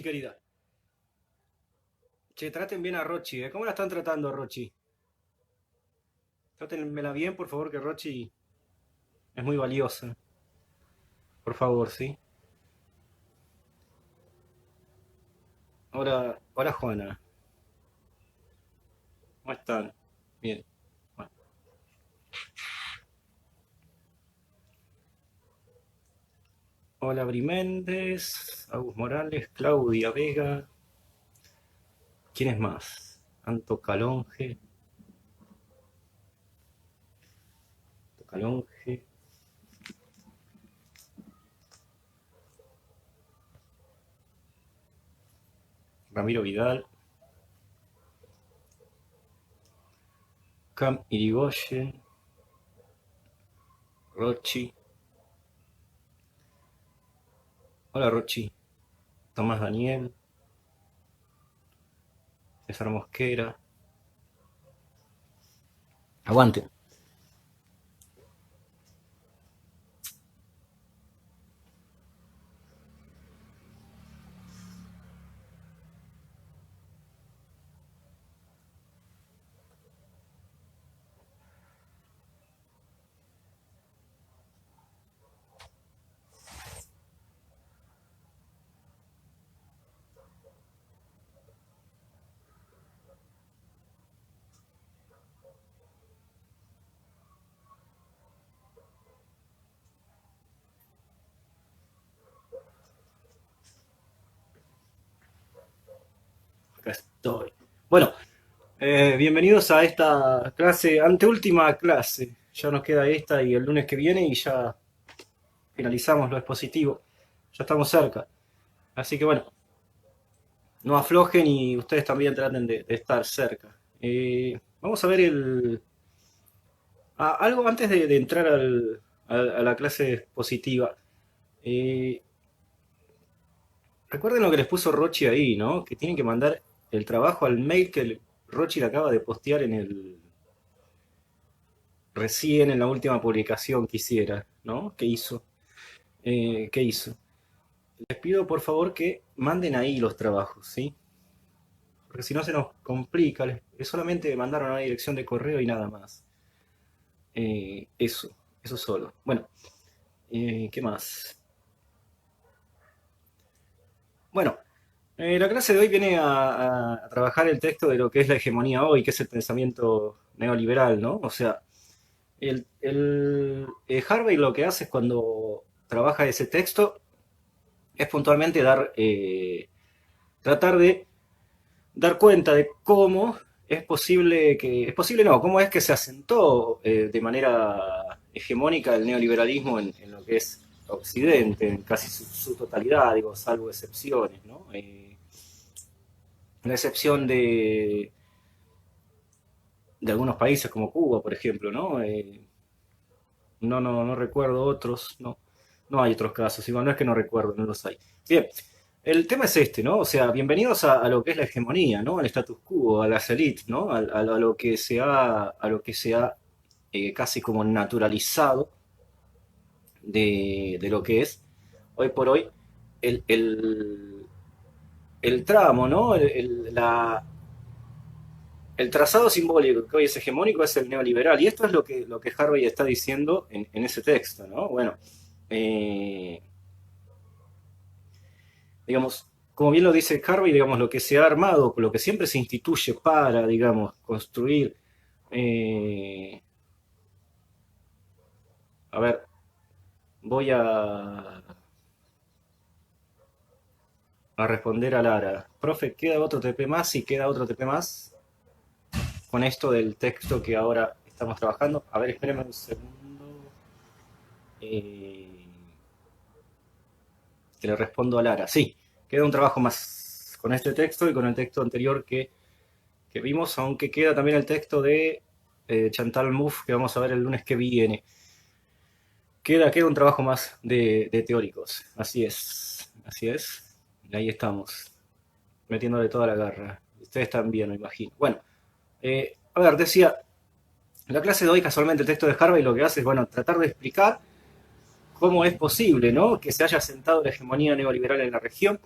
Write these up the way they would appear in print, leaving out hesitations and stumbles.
querida. Che, traten bien a Rochi, ¿eh? ¿Cómo la están tratando a Rochi? Trátenmela bien, por favor, que Rochi es muy valiosa. Por favor, ¿sí? Hola, hola Juana. ¿Cómo están? Bien. Bueno. Hola Briméndez, Agus Morales, Claudia Vega. ¿Quién es más? Anto Calonge. Calonge. Ramiro Vidal. Cam Irigoyen. Rochi. Hola Rochi. Tomás Daniel. César Mosquera. Aguante. Acá estoy. Bueno, bienvenidos a esta clase, anteúltima clase. Ya nos queda esta y el lunes que viene y ya finalizamos lo expositivo. Ya estamos cerca. Así que bueno, no aflojen y ustedes también traten de estar cerca. Vamos a ver algo antes de entrar a la clase expositiva. Eh, Recuerden lo que les puso Rochi ahí, ¿no? Que tienen que mandar el trabajo al mail que Rochi le acaba de postear recién en la última publicación que hiciera, ¿no? Que hizo. ¿Qué hizo? Les pido por favor que manden ahí los trabajos, ¿sí? Porque si no se nos complica. Es solamente mandar una dirección de correo y nada más. Eso solo. Bueno, ¿qué más? Bueno, la clase de hoy viene a trabajar el texto de lo que es la hegemonía hoy, que es el pensamiento neoliberal, ¿no? O sea, Harvey lo que hace es cuando trabaja ese texto es puntualmente tratar de dar cuenta de cómo es posible no, cómo es que se asentó de manera hegemónica el neoliberalismo en lo que es Occidente, en casi su totalidad, digo, salvo excepciones, ¿no? La excepción de algunos países como Cuba, por ejemplo, ¿no? No recuerdo otros, no, no hay otros casos, igual no es que no recuerdo, no los hay. Bien, el tema es este, ¿no? O sea, bienvenidos a lo que es la hegemonía, ¿no? Al status quo, a las élites, ¿no? A lo que se ha casi como naturalizado de lo que es hoy por hoy el, el, el tramo, ¿no? El trazado simbólico que hoy es hegemónico es el neoliberal. Y esto es lo que Harvey está diciendo en ese texto, ¿no? Bueno, eh, digamos, como bien lo dice Harvey, digamos, lo que se ha armado, lo que siempre se instituye para, digamos, construir, eh, a ver, voy a responder a Lara. Profe, ¿queda otro TP más? Sí, queda otro TP más con esto del texto que ahora estamos trabajando. A ver, espérenme un segundo. Eh, que le respondo a Lara. Sí, queda un trabajo más con este texto y con el texto anterior que vimos, aunque queda también el texto de Chantal Mouffe que vamos a ver el lunes que viene. Queda un trabajo más de teóricos. Así es, así es. Y ahí estamos, metiéndole toda la garra. Ustedes también, me imagino. Bueno, a ver, decía, la clase de hoy, casualmente, el texto de Harvey lo que hace es, bueno, tratar de explicar cómo es posible, ¿no? Que se haya sentado la hegemonía neoliberal en la región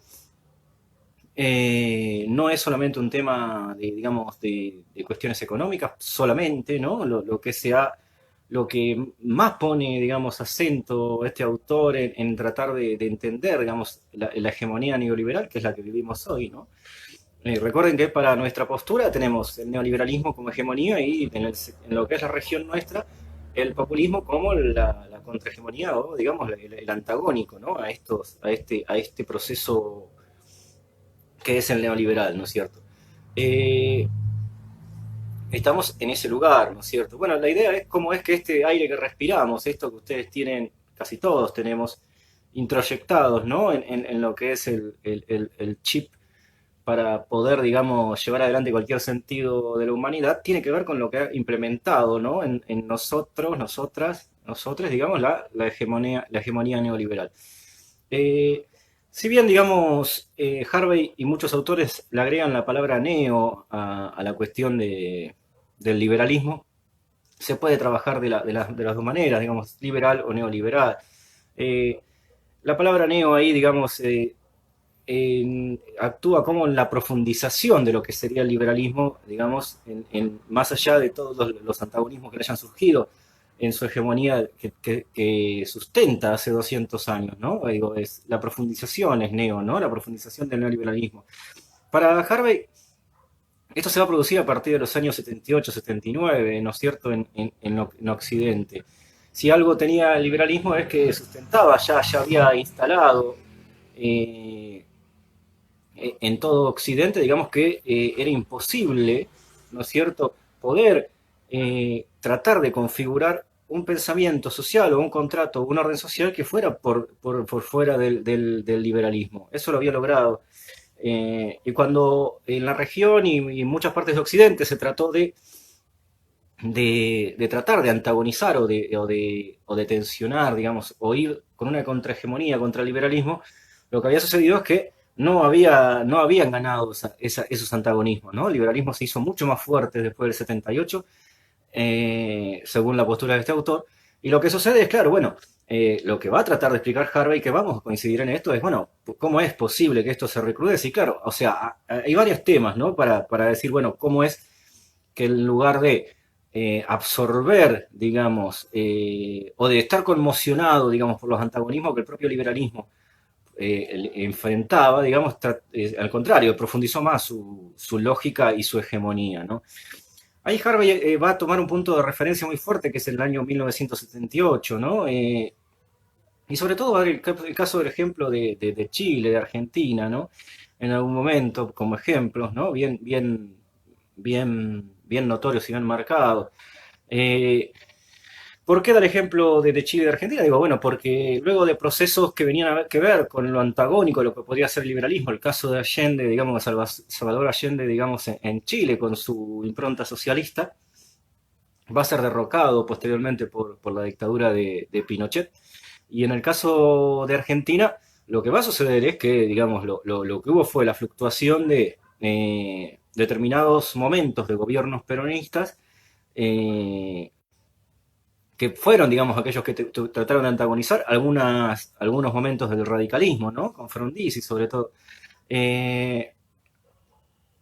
No es solamente un tema de, digamos, de cuestiones económicas solamente, ¿no? Lo que más pone, digamos, acento este autor en tratar de entender, digamos, la hegemonía neoliberal, que es la que vivimos hoy, ¿no? Recuerden que para nuestra postura tenemos el neoliberalismo como hegemonía y en lo que es la región nuestra, el populismo como la contrahegemonía o, digamos, el antagónico, ¿no? A este proceso que es el neoliberal, ¿no es cierto? Eh, Estamos en ese lugar, ¿no es cierto? Bueno, la idea es cómo es que este aire que respiramos, esto que ustedes tienen, casi todos tenemos introyectados, ¿no? En lo que es el chip para poder, digamos, llevar adelante cualquier sentido de la humanidad, tiene que ver con lo que ha implementado, ¿no? En nosotros, nosotros, digamos, la hegemonía neoliberal. Eh, si bien, digamos, Harvey y muchos autores le agregan la palabra neo a la cuestión del liberalismo, se puede trabajar de las dos maneras, digamos, liberal o neoliberal. Eh, la palabra neo ahí, digamos, actúa como en la profundización de lo que sería el liberalismo, digamos, más allá de todos los antagonismos que le hayan surgido en su hegemonía que sustenta hace 200 años, ¿no? Digo, la profundización es neo, ¿no? La profundización del neoliberalismo. Para Harvey, esto se va a producir a partir de los años 78, 79, ¿no es cierto?, en Occidente. Si algo tenía el liberalismo es que sustentaba, ya había instalado eh, en todo Occidente, digamos que era imposible, ¿no es cierto?, poder tratar de configurar un pensamiento social o un contrato o un orden social que fuera por fuera del liberalismo. Eso lo había logrado. Y cuando en la región y en muchas partes de Occidente se trató de tratar de antagonizar o de tensionar, digamos, o ir con una contrahegemonía contra el liberalismo, lo que había sucedido es que no habían ganado esos antagonismos, ¿no? El liberalismo se hizo mucho más fuerte después del 78, según la postura de este autor, y lo que sucede es, claro, bueno, lo que va a tratar de explicar Harvey, que vamos a coincidir en esto, es, bueno, ¿cómo es posible que esto se recrudece? Y claro, o sea, hay varios temas, ¿no? Para decir, bueno, ¿cómo es que en lugar de absorber, digamos, o de estar conmocionado, digamos, por los antagonismos que el propio liberalismo enfrentaba, digamos, al contrario, profundizó más su lógica y su hegemonía, ¿no? Ahí Harvey va a tomar un punto de referencia muy fuerte, que es el año 1978, ¿no? Y sobre todo va a dar el caso del ejemplo de Chile, de Argentina, ¿no? En algún momento, como ejemplos, ¿no? Bien notorios y bien marcados. Eh, ¿Por qué dar ejemplo de Chile y de Argentina? Digo, bueno, porque luego de procesos que venían a que ver con lo antagónico de lo que podría ser el liberalismo, el caso de Allende, digamos, Salvador Allende, digamos, en Chile, con su impronta socialista, va a ser derrocado posteriormente por la dictadura de Pinochet. Y en el caso de Argentina, lo que va a suceder es que, digamos, lo que hubo fue la fluctuación de determinados momentos de gobiernos peronistas eh, que fueron, digamos, aquellos que trataron de antagonizar algunos momentos del radicalismo, ¿no? Con Frondizi, sobre todo. Eh,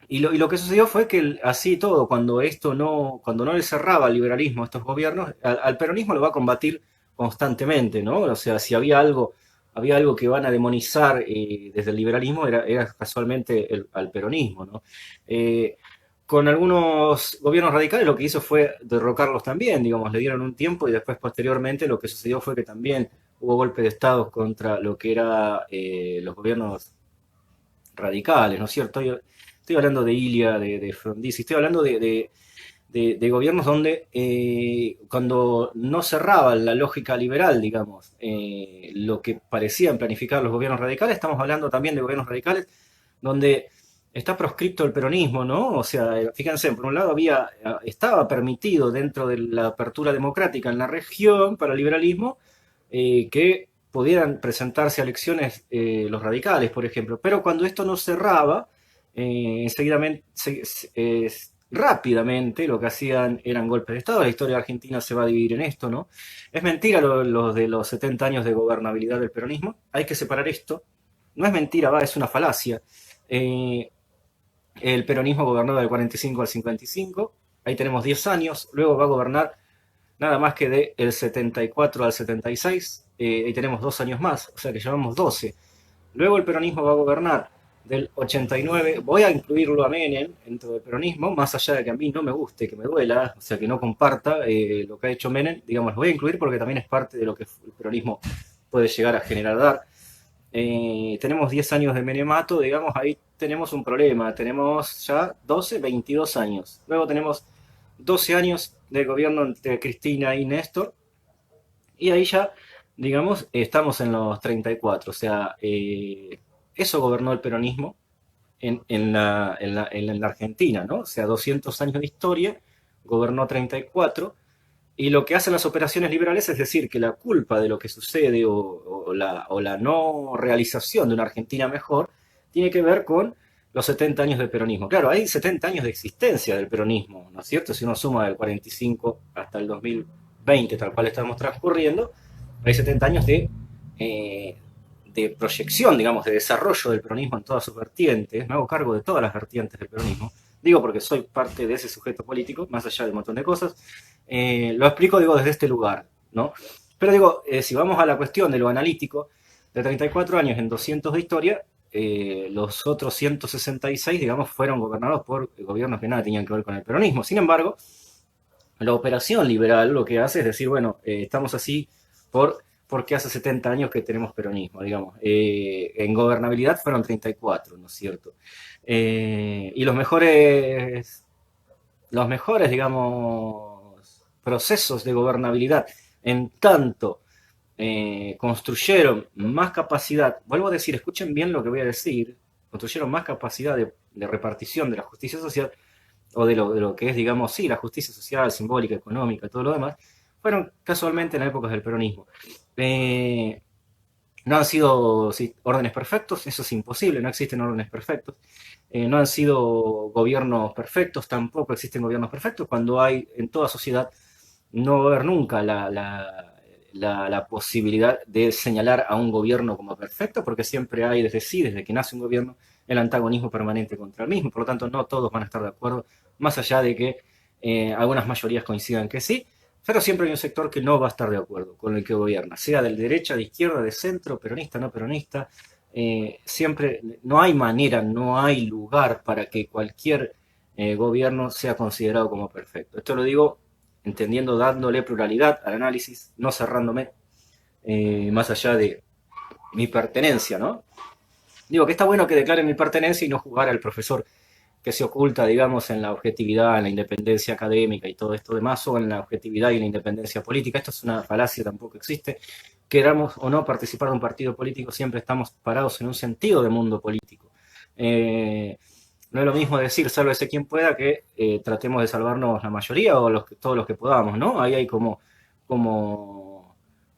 y lo que sucedió fue que así todo, cuando no le cerraba el liberalismo a estos gobiernos, al peronismo lo va a combatir constantemente, ¿no? O sea, si había algo que van a demonizar desde el liberalismo, era casualmente al peronismo, ¿no? Eh, con algunos gobiernos radicales lo que hizo fue derrocarlos también, digamos, le dieron un tiempo y después posteriormente lo que sucedió fue que también hubo golpes de Estado contra lo que eran los gobiernos radicales, ¿no es cierto? Estoy hablando de Ilia, de Frondizi, estoy hablando de gobiernos donde cuando no cerraba la lógica liberal, digamos, lo que parecían planificar los gobiernos radicales, estamos hablando también de gobiernos radicales donde está proscripto el peronismo, ¿no? O sea, fíjense, por un lado estaba permitido dentro de la apertura democrática en la región para el liberalismo que pudieran presentarse a elecciones los radicales, por ejemplo, pero cuando esto no cerraba, enseguida rápidamente lo que hacían eran golpes de Estado. La historia argentina se va a dividir en esto, ¿no? Es mentira lo de los 70 años de gobernabilidad del peronismo. Hay que separar esto. No es mentira, es una falacia. El peronismo gobernó del 45 al 55, ahí tenemos 10 años, luego va a gobernar nada más que del 74 al 76, ahí tenemos 2 años más, o sea que llevamos 12. Luego el peronismo va a gobernar del 89, voy a incluirlo a Menem dentro del peronismo, más allá de que a mí no me guste, que me duela, o sea que no comparta lo que ha hecho Menem, digamos, lo voy a incluir porque también es parte de lo que el peronismo puede llegar a generar dar. Tenemos 10 años de Menemato, digamos, ahí tenemos un problema, tenemos ya 12, 22 años. Luego tenemos 12 años de gobierno entre Cristina y Néstor, y ahí ya, digamos, estamos en los 34, o sea, eso gobernó el peronismo en la Argentina, ¿no? O sea, 200 años de historia, gobernó 34, y lo que hacen las operaciones liberales es decir que la culpa de lo que sucede o la no realización de una Argentina mejor tiene que ver con los 70 años del peronismo. Claro, hay 70 años de existencia del peronismo, ¿no es cierto? Si uno suma del 45 hasta el 2020, tal cual estamos transcurriendo, hay 70 años eh, de proyección, digamos, de desarrollo del peronismo en todas sus vertientes. Me hago cargo de todas las vertientes del peronismo. Digo porque soy parte de ese sujeto político, más allá de un montón de cosas. Lo explico, digo, desde este lugar, ¿no? Pero digo, si vamos a la cuestión de lo analítico, de 34 años en 200 de historia, los otros 166, digamos, fueron gobernados por gobiernos que nada tenían que ver con el peronismo. Sin embargo, la operación liberal lo que hace es decir, bueno, estamos así porque hace 70 años que tenemos peronismo, digamos. En gobernabilidad fueron 34, ¿no es cierto? Y los mejores, digamos, procesos de gobernabilidad, en tanto construyeron más capacidad, vuelvo a decir, escuchen bien lo que voy a decir, construyeron más capacidad de repartición de la justicia social, o de lo que es, digamos, sí, la justicia social, simbólica, económica, todo lo demás, fueron casualmente en épocas del peronismo. Eh, no han sido sí, órdenes perfectos, eso es imposible, no existen órdenes perfectos. No han sido gobiernos perfectos, tampoco existen gobiernos perfectos. Cuando hay en toda sociedad, no va a haber nunca la posibilidad de señalar a un gobierno como perfecto, porque siempre hay desde sí, desde que nace un gobierno, el antagonismo permanente contra el mismo. Por lo tanto, no todos van a estar de acuerdo, más allá de que algunas mayorías coincidan que sí, pero siempre hay un sector que no va a estar de acuerdo con el que gobierna, sea de derecha, de izquierda, de centro, peronista, no peronista. Siempre no hay manera, no hay lugar para que cualquier gobierno sea considerado como perfecto. Esto lo digo entendiendo, dándole pluralidad al análisis, no cerrándome más allá de mi pertenencia, ¿no? Digo que está bueno que declare mi pertenencia y no jugar al profesor que se oculta, digamos, en la objetividad, en la independencia académica y todo esto demás, o en la objetividad y la independencia política. Esto es una falacia, tampoco existe. Queramos o no participar de un partido político, siempre estamos parados en un sentido de mundo político. No es lo mismo decir sálvese quien pueda que tratemos de salvarnos la mayoría o todos los que podamos, ¿no? Ahí hay como, como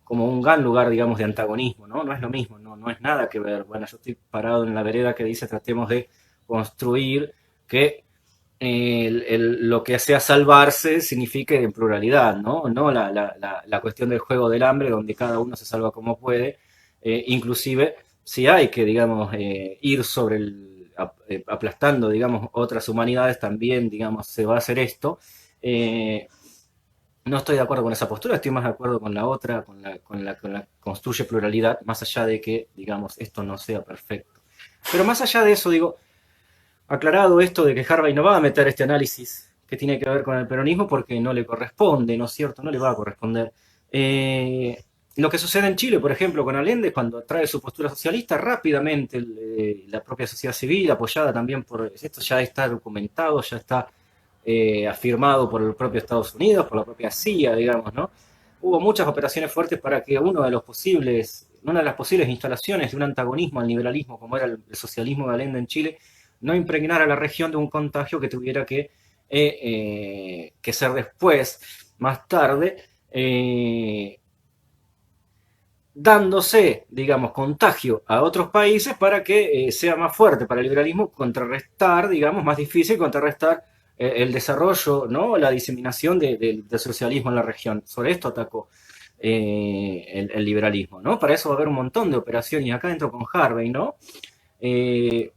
un gran lugar, digamos, de antagonismo, ¿no? No es lo mismo, no es nada que ver. Bueno, yo estoy parado en la vereda que dice tratemos de construir que lo que sea salvarse signifique en pluralidad, ¿no? No la cuestión del juego del hambre, donde cada uno se salva como puede, inclusive si hay que, digamos, ir sobre aplastando, digamos, otras humanidades, también, digamos, se va a hacer esto. Eh, no estoy de acuerdo con esa postura, estoy más de acuerdo con la otra, con la construye pluralidad, más allá de que, digamos, esto no sea perfecto. Pero más allá de eso, digo, aclarado esto de que Harvey no va a meter este análisis que tiene que ver con el peronismo porque no le corresponde, ¿no es cierto? No le va a corresponder. Lo que sucede en Chile, por ejemplo, con Allende, cuando trae su postura socialista, rápidamente la propia sociedad civil, apoyada también por esto, ya está documentado, ya está afirmado por el propio Estados Unidos, por la propia CIA, digamos, ¿no? Hubo muchas operaciones fuertes para que una de las posibles instalaciones de un antagonismo al liberalismo, como era el socialismo de Allende en Chile, no impregnara a la región de un contagio que tuviera que ser después, más tarde, dándose, digamos, contagio a otros países para que sea más fuerte para el liberalismo, contrarrestar, digamos, más difícil contrarrestar el desarrollo, ¿no? La diseminación del socialismo en la región. Sobre esto atacó el liberalismo, ¿no? Para eso va a haber un montón de operaciones, y acá entro con Harvey, ¿no? Eh,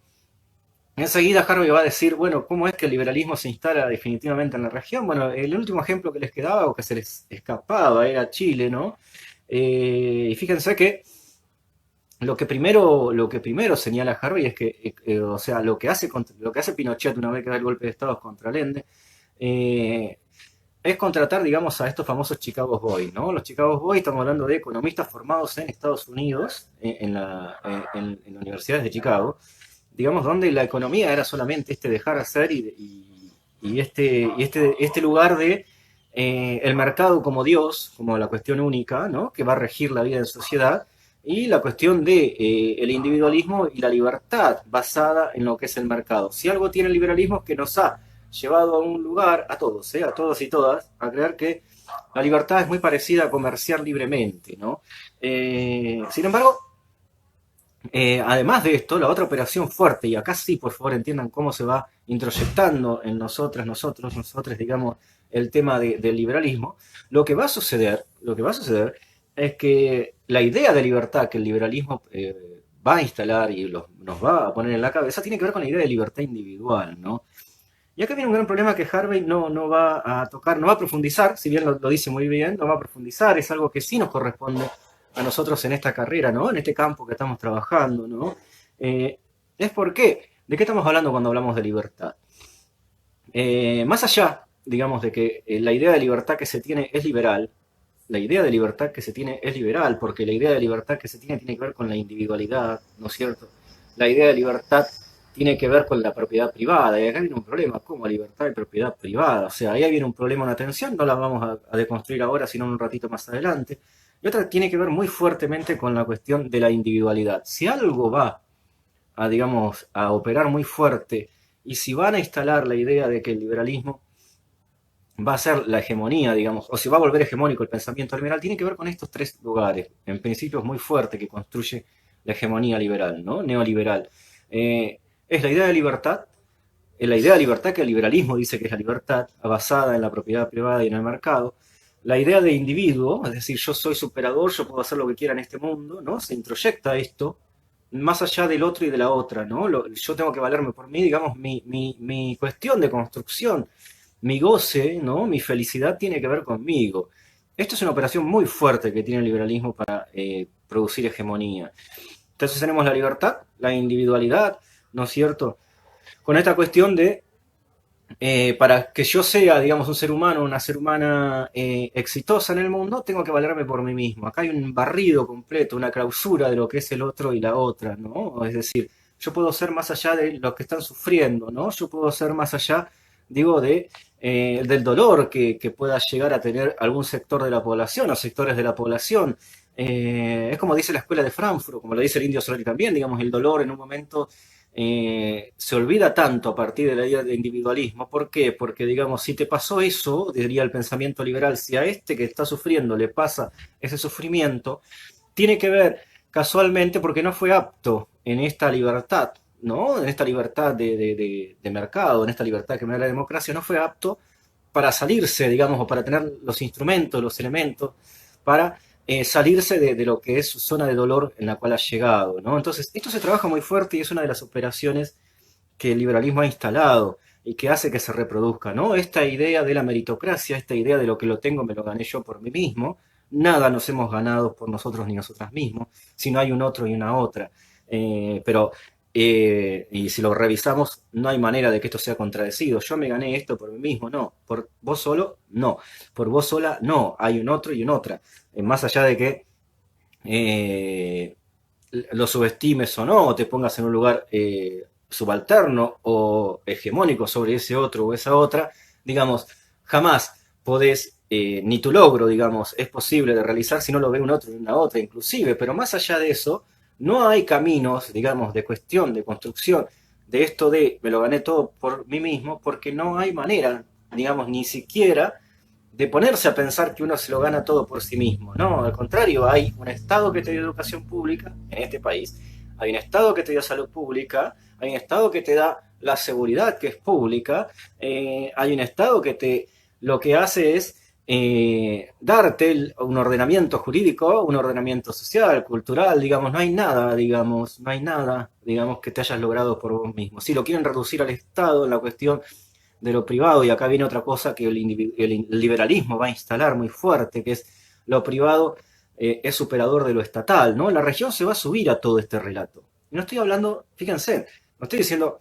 Enseguida Harvey va a decir, bueno, ¿cómo es que el liberalismo se instala definitivamente en la región? Bueno, el último ejemplo que les quedaba o que se les escapaba era Chile, ¿no? Y fíjense que lo que primero señala Harvey es que, o sea, lo que hace Pinochet una vez que da el golpe de Estado contra Allende, eh, es contratar, digamos, a estos famosos Chicago Boys, ¿no? Los Chicago Boys, estamos hablando de economistas formados en Estados Unidos, en universidades de Chicago, digamos, donde la economía era solamente este dejar hacer y este lugar de el mercado como Dios, como la cuestión única, ¿no? Que va a regir la vida en sociedad, y la cuestión de el individualismo y la libertad basada en lo que es el mercado. Si algo tiene el liberalismo es que nos ha llevado a un lugar, a todos, a todos y todas, a creer que la libertad es muy parecida a comerciar libremente, ¿no? Sin embargo, además de esto, la otra operación fuerte, y acá sí, por favor, entiendan cómo se va introyectando en nosotros, digamos, el tema del liberalismo, lo que va a suceder es que la idea de libertad que el liberalismo va a instalar y nos va a poner en la cabeza tiene que ver con la idea de libertad individual, ¿no? Y acá viene un gran problema que Harvey no va a tocar, no va a profundizar, si bien lo dice muy bien, no va a profundizar, es algo que sí nos corresponde a nosotros en esta carrera, ¿no? En este campo que estamos trabajando, ¿no? Es por qué. ¿De qué estamos hablando cuando hablamos de libertad? Más allá, digamos, de que la idea de libertad que se tiene es liberal, la idea de libertad que se tiene es liberal, porque la idea de libertad que se tiene que ver con la individualidad, ¿no es cierto? La idea de libertad tiene que ver con la propiedad privada, y acá viene un problema, ¿cómo libertad y propiedad privada? O sea, ahí viene un problema, una tensión, no la vamos a deconstruir ahora, sino un ratito más adelante. Y otra tiene que ver muy fuertemente con la cuestión de la individualidad. Si algo va a, digamos, a operar muy fuerte, y si van a instalar la idea de que el liberalismo va a ser la hegemonía, digamos, o si va a volver hegemónico el pensamiento liberal, tiene que ver con estos tres lugares, en principios muy fuerte que construye la hegemonía liberal, ¿no? Neoliberal. Es la idea de libertad, es la idea de libertad que el liberalismo dice que es la libertad, basada en la propiedad privada y en el mercado. La idea de individuo, es decir, yo soy superador, yo puedo hacer lo que quiera en este mundo, ¿no? Se introyecta esto más allá del otro y de la otra, ¿no? Yo tengo que valerme por mí, digamos, mi cuestión de construcción, mi goce, ¿no? Mi felicidad tiene que ver conmigo. Esto es una operación muy fuerte que tiene el liberalismo para producir hegemonía. Entonces tenemos la libertad, la individualidad, ¿no es cierto? Con esta cuestión de para que yo sea, digamos, un ser humano, una ser humana exitosa en el mundo, tengo que valerme por mí mismo. Acá hay un barrido completo, una clausura de lo que es el otro y la otra, ¿no? Es decir, yo puedo ser más allá de los que están sufriendo, ¿no? Yo puedo ser más allá, digo, del dolor que pueda llegar a tener algún sector de la población o sectores de la población. Es como dice la escuela de Frankfurt, como lo dice el Indio Solari también, digamos, el dolor en un momento se olvida tanto a partir de la idea de individualismo. ¿Por qué? Porque, digamos, si te pasó eso, diría el pensamiento liberal, si a este que está sufriendo le pasa ese sufrimiento, tiene que ver casualmente porque no fue apto en esta libertad, ¿no? En esta libertad de mercado, en esta libertad que me da la democracia, no fue apto para salirse, digamos, o para tener los instrumentos, los elementos, para salirse de lo que es su zona de dolor en la cual ha llegado, ¿no? Entonces, esto se trabaja muy fuerte y es una de las operaciones que el liberalismo ha instalado y que hace que se reproduzca, ¿no? Esta idea de la meritocracia, esta idea de lo que lo tengo me lo gané yo por mí mismo, nada nos hemos ganado por nosotros ni nosotras mismos, sino hay un otro y una otra. Y si lo revisamos, no hay manera de que esto sea contradecido. Yo me gané esto por mí mismo, no. Por vos solo, no. Por vos sola, no. Hay un otro y una otra. Más allá de que eh, lo subestimes o no, o te pongas en un lugar subalterno o hegemónico sobre ese otro o esa otra, digamos, jamás podés, ni tu logro, digamos, es posible de realizar si no lo ve un otro y una otra, inclusive, pero más allá de eso, no hay caminos, digamos, de cuestión, de construcción, de esto de me lo gané todo por mí mismo, porque no hay manera, digamos, ni siquiera de ponerse a pensar que uno se lo gana todo por sí mismo. No, al contrario, hay un Estado que te dio educación pública en este país, hay un Estado que te dio salud pública, hay un Estado que te da la seguridad que es pública, hay un Estado que lo que hace es darte un ordenamiento jurídico, un ordenamiento social, cultural, digamos, no hay nada, digamos, no hay nada, digamos, que te hayas logrado por vos mismo. Si lo quieren reducir al Estado en la cuestión de lo privado, y acá viene otra cosa que el liberalismo va a instalar muy fuerte, que es lo privado es superador de lo estatal, ¿no? La región se va a subir a todo este relato. Y no estoy hablando, fíjense, no estoy diciendo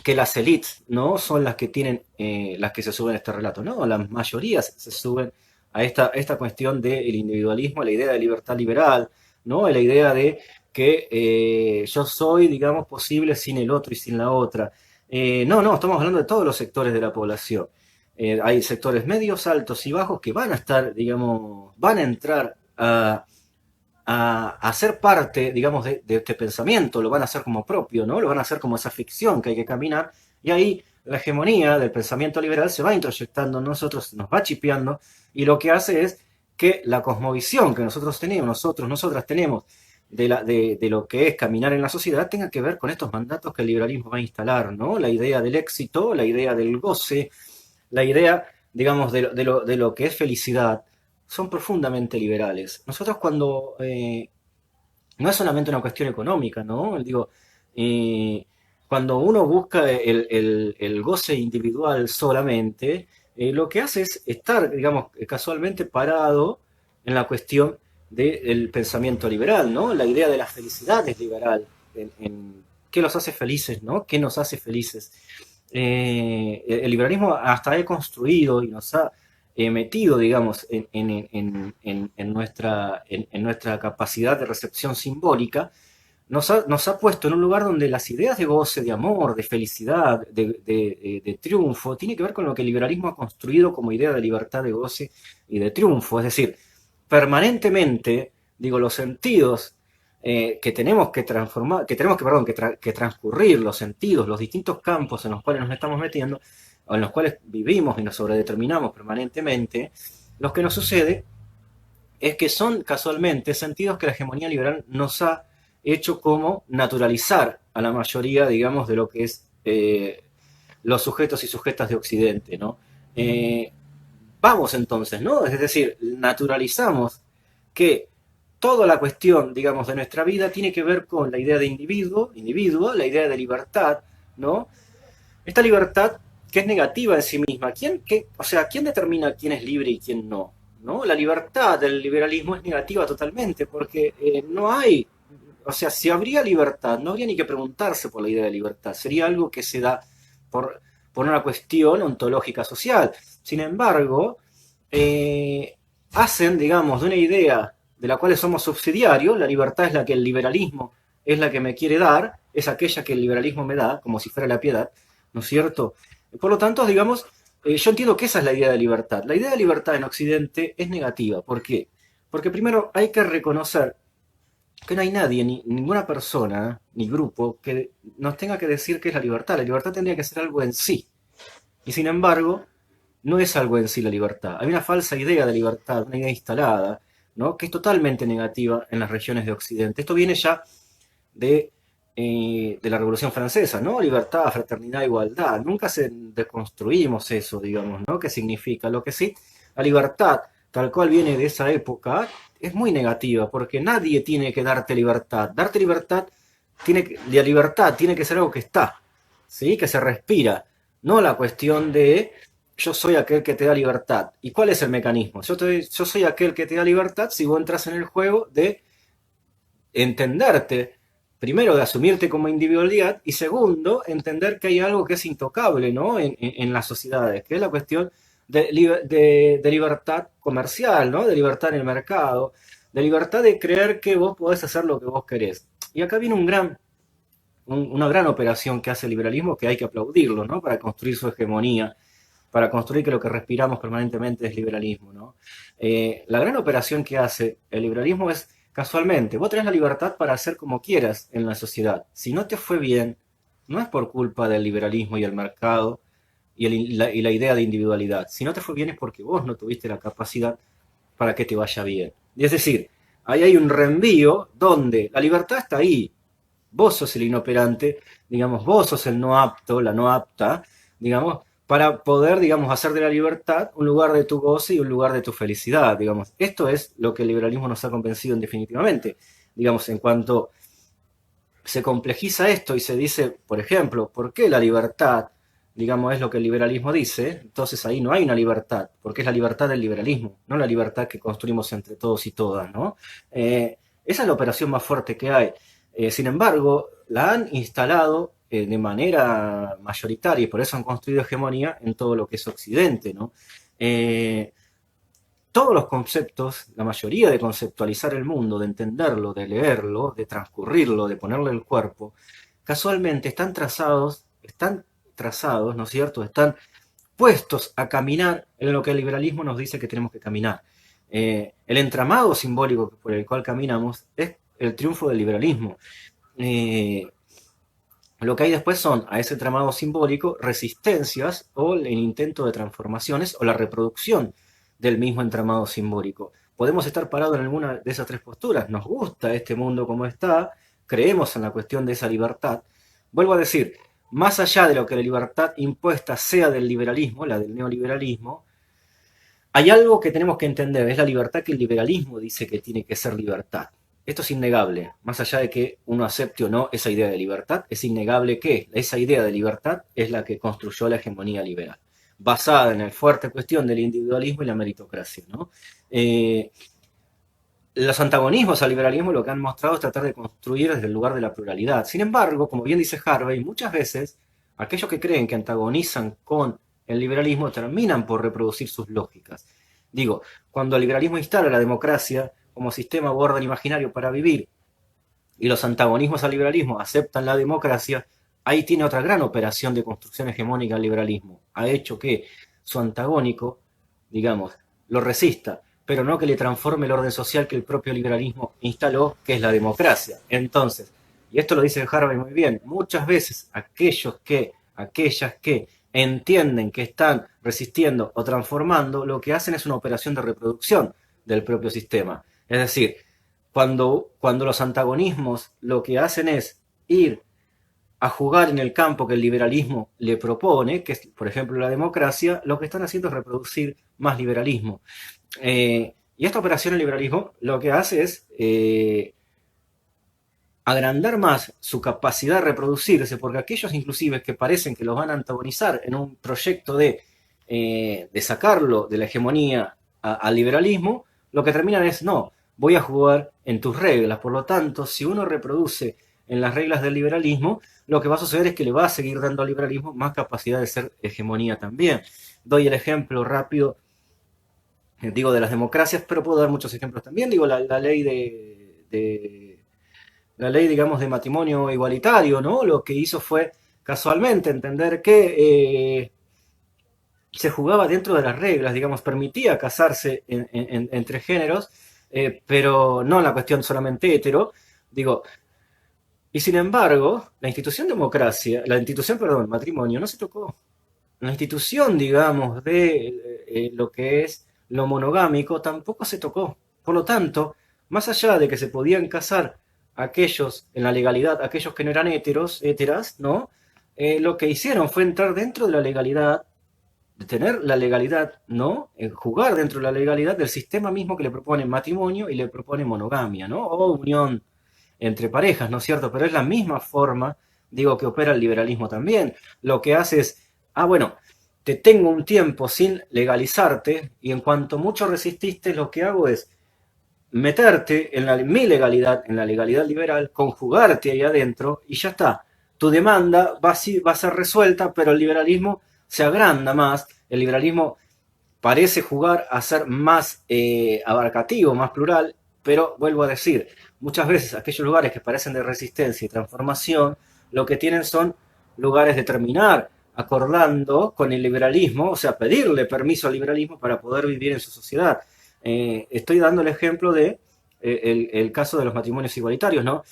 que las élites no son las que tienen, las que se suben a este relato, no, las mayorías se suben a esta cuestión del individualismo, a la idea de libertad liberal, ¿no? A la idea de que yo soy, digamos, posible sin el otro y sin la otra. No, estamos hablando de todos los sectores de la población. Hay sectores medios, altos y bajos que van a estar, digamos, van a entrar a ser parte, digamos, de este pensamiento, lo van a hacer como propio, ¿no? Lo van a hacer como esa ficción que hay que caminar, y ahí la hegemonía del pensamiento liberal se va introyectando en nosotros, nos va chipeando, y lo que hace es que la cosmovisión que nosotros tenemos, nosotras tenemos, de lo que es caminar en la sociedad, tenga que ver con estos mandatos que el liberalismo va a instalar, ¿no? La idea del éxito, la idea del goce, la idea, digamos, de lo que es felicidad, son profundamente liberales. Nosotros cuando, no es solamente una cuestión económica, ¿no? Digo, eh, cuando uno busca el goce individual solamente, lo que hace es estar, digamos, casualmente parado en la cuestión del pensamiento liberal, ¿no? La idea de la felicidad es liberal, qué los hace felices, ¿no? ¿Qué nos hace felices? El liberalismo hasta ha construido y nos ha metido, digamos, en nuestra capacidad de recepción simbólica, nos ha puesto en un lugar donde las ideas de goce, de amor, de felicidad, de triunfo, tiene que ver con lo que el liberalismo ha construido como idea de libertad, de goce y de triunfo. Es decir, permanentemente, digo, los sentidos que tenemos que transformar, perdón, que transcurrir, los sentidos, los distintos campos en los cuales nos estamos metiendo, o en los cuales vivimos y nos sobredeterminamos permanentemente, lo que nos sucede es que son casualmente sentidos que la hegemonía liberal nos ha hecho como naturalizar a la mayoría, digamos, de lo que es los sujetos y sujetas de Occidente, ¿no? Vamos entonces, ¿no? Es decir, naturalizamos que toda la cuestión, digamos, de nuestra vida tiene que ver con la idea de individuo, la idea de libertad, ¿no? Esta libertad que es negativa en sí misma. ¿Quién determina quién es libre y quién no? ¿No? La libertad del liberalismo es negativa totalmente, porque no hay, o sea, si habría libertad, no habría ni que preguntarse por la idea de libertad, sería algo que se da por, por una cuestión ontológica social. Sin embargo, hacen, digamos, de una idea de la cual somos subsidiarios, la libertad es la que el liberalismo es la que me quiere dar, es aquella que el liberalismo me da, como si fuera la piedad, ¿no es cierto? Por lo tanto, digamos, yo entiendo que esa es la idea de libertad. La idea de libertad en Occidente es negativa. ¿Por qué? Porque primero hay que reconocer que no hay nadie, ni ninguna persona, ni grupo, que nos tenga que decir qué es la libertad. La libertad tendría que ser algo en sí. Y sin embargo, no es algo en sí la libertad. Hay una falsa idea de libertad, una idea instalada, ¿no? Que es totalmente negativa en las regiones de Occidente. Esto viene ya de la Revolución Francesa, ¿no? Libertad, fraternidad, igualdad. Nunca se deconstruimos eso, digamos, ¿no? ¿Qué significa? Lo que sí, la libertad, tal cual viene de esa época, es muy negativa, porque nadie tiene que darte libertad. Darte libertad, la libertad tiene que ser algo que está, ¿sí? Que se respira, no la cuestión de yo soy aquel que te da libertad. ¿Y cuál es el mecanismo? Yo soy aquel que te da libertad si vos entras en el juego de entenderte, primero de asumirte como individualidad y segundo, entender que hay algo que es intocable, ¿no? En las sociedades, que es la cuestión de libertad comercial, ¿no? De libertad en el mercado, de libertad de creer que vos podés hacer lo que vos querés. Y acá viene una gran operación que hace el liberalismo que hay que aplaudirlo, ¿no? Para construir su hegemonía, para construir que lo que respiramos permanentemente es liberalismo, ¿no? La gran operación que hace el liberalismo es, casualmente, vos tenés la libertad para hacer como quieras en la sociedad. Si no te fue bien, no es por culpa del liberalismo y el mercado y la idea de individualidad. Si no te fue bien es porque vos no tuviste la capacidad para que te vaya bien. Y es decir, ahí hay un reenvío donde la libertad está ahí. Vos sos el inoperante, digamos, vos sos el no apto, la no apta, digamos, para poder, digamos, hacer de la libertad un lugar de tu goce y un lugar de tu felicidad, digamos. Esto es lo que el liberalismo nos ha convencido en definitivamente. Digamos, en cuanto se complejiza esto y se dice, por ejemplo, ¿por qué la libertad, digamos, es lo que el liberalismo dice? Entonces ahí no hay una libertad, porque es la libertad del liberalismo, no la libertad que construimos entre todos y todas, ¿no? Esa es la operación más fuerte que hay. Sin embargo, la han instalado de manera mayoritaria y por eso han construido hegemonía en todo lo que es Occidente, ¿no? Eh, todos los conceptos, la mayoría de conceptualizar el mundo, de entenderlo, de leerlo, de transcurrirlo, de ponerle el cuerpo, casualmente están trazados, ¿no es cierto? Están puestos a caminar en lo que el liberalismo nos dice que tenemos que caminar. El entramado simbólico por el cual caminamos es el triunfo del liberalismo. Eh, lo que hay después son, a ese entramado simbólico, resistencias o el intento de transformaciones o la reproducción del mismo entramado simbólico. Podemos estar parados en alguna de esas tres posturas. Nos gusta este mundo como está, creemos en la cuestión de esa libertad. Vuelvo a decir, más allá de lo que la libertad impuesta sea del liberalismo, la del neoliberalismo, hay algo que tenemos que entender, es la libertad que el liberalismo dice que tiene que ser libertad. Esto es innegable, más allá de que uno acepte o no esa idea de libertad, es innegable que esa idea de libertad es la que construyó la hegemonía liberal, basada en la fuerte cuestión del individualismo y la meritocracia, ¿no? Los antagonismos al liberalismo lo que han mostrado es tratar de construir desde el lugar de la pluralidad. Sin embargo, como bien dice Harvey, muchas veces aquellos que creen que antagonizan con el liberalismo terminan por reproducir sus lógicas. Digo, cuando el liberalismo instala la democracia como sistema o orden imaginario para vivir y los antagonismos al liberalismo aceptan la democracia, ahí tiene otra gran operación de construcción hegemónica al liberalismo. Ha hecho que su antagónico, digamos, lo resista, pero no que le transforme el orden social que el propio liberalismo instaló, que es la democracia. Entonces, y esto lo dice Harvey muy bien, muchas veces aquellas que entienden que están resistiendo o transformando, lo que hacen es una operación de reproducción del propio sistema. Es decir, cuando los antagonismos lo que hacen es ir a jugar en el campo que el liberalismo le propone, que es, por ejemplo, la democracia, lo que están haciendo es reproducir más liberalismo. Y esta operación del liberalismo lo que hace es agrandar más su capacidad de reproducirse, porque aquellos inclusive que parecen que los van a antagonizar en un proyecto de sacarlo de la hegemonía al liberalismo, lo que terminan es, no, voy a jugar en tus reglas. Por lo tanto, si uno reproduce en las reglas del liberalismo, lo que va a suceder es que le va a seguir dando al liberalismo más capacidad de ser hegemonía también. Doy el ejemplo rápido, digo, de las democracias, pero puedo dar muchos ejemplos también. Digo, la ley la ley, digamos, de matrimonio igualitario, ¿no? Lo que hizo fue casualmente entender que se jugaba dentro de las reglas, digamos, permitía casarse entre géneros, pero no en la cuestión solamente hetero, digo, y sin embargo, la institución, perdón, matrimonio no se tocó. La institución, digamos, de lo que es lo monogámico tampoco se tocó. Por lo tanto, más allá de que se podían casar aquellos en la legalidad, aquellos que no eran heteras, ¿no? Lo que hicieron fue entrar dentro de la legalidad, de tener la legalidad, ¿no? Jugar dentro de la legalidad del sistema mismo que le propone matrimonio y le propone monogamia, ¿no? O unión entre parejas, ¿no es cierto? Pero es la misma forma, digo, que opera el liberalismo también. Lo que hace es, bueno, te tengo un tiempo sin legalizarte y en cuanto mucho resististe, lo que hago es meterte en mi legalidad, en la legalidad liberal, conjugarte ahí adentro y ya está. Tu demanda va a ser resuelta, pero el liberalismo se agranda más, el liberalismo parece jugar a ser más abarcativo, más plural, pero vuelvo a decir, muchas veces aquellos lugares que parecen de resistencia y transformación, lo que tienen son lugares de terminar acordando con el liberalismo, o sea, pedirle permiso al liberalismo para poder vivir en su sociedad. Estoy dando el ejemplo de el caso de los matrimonios igualitarios, ¿no?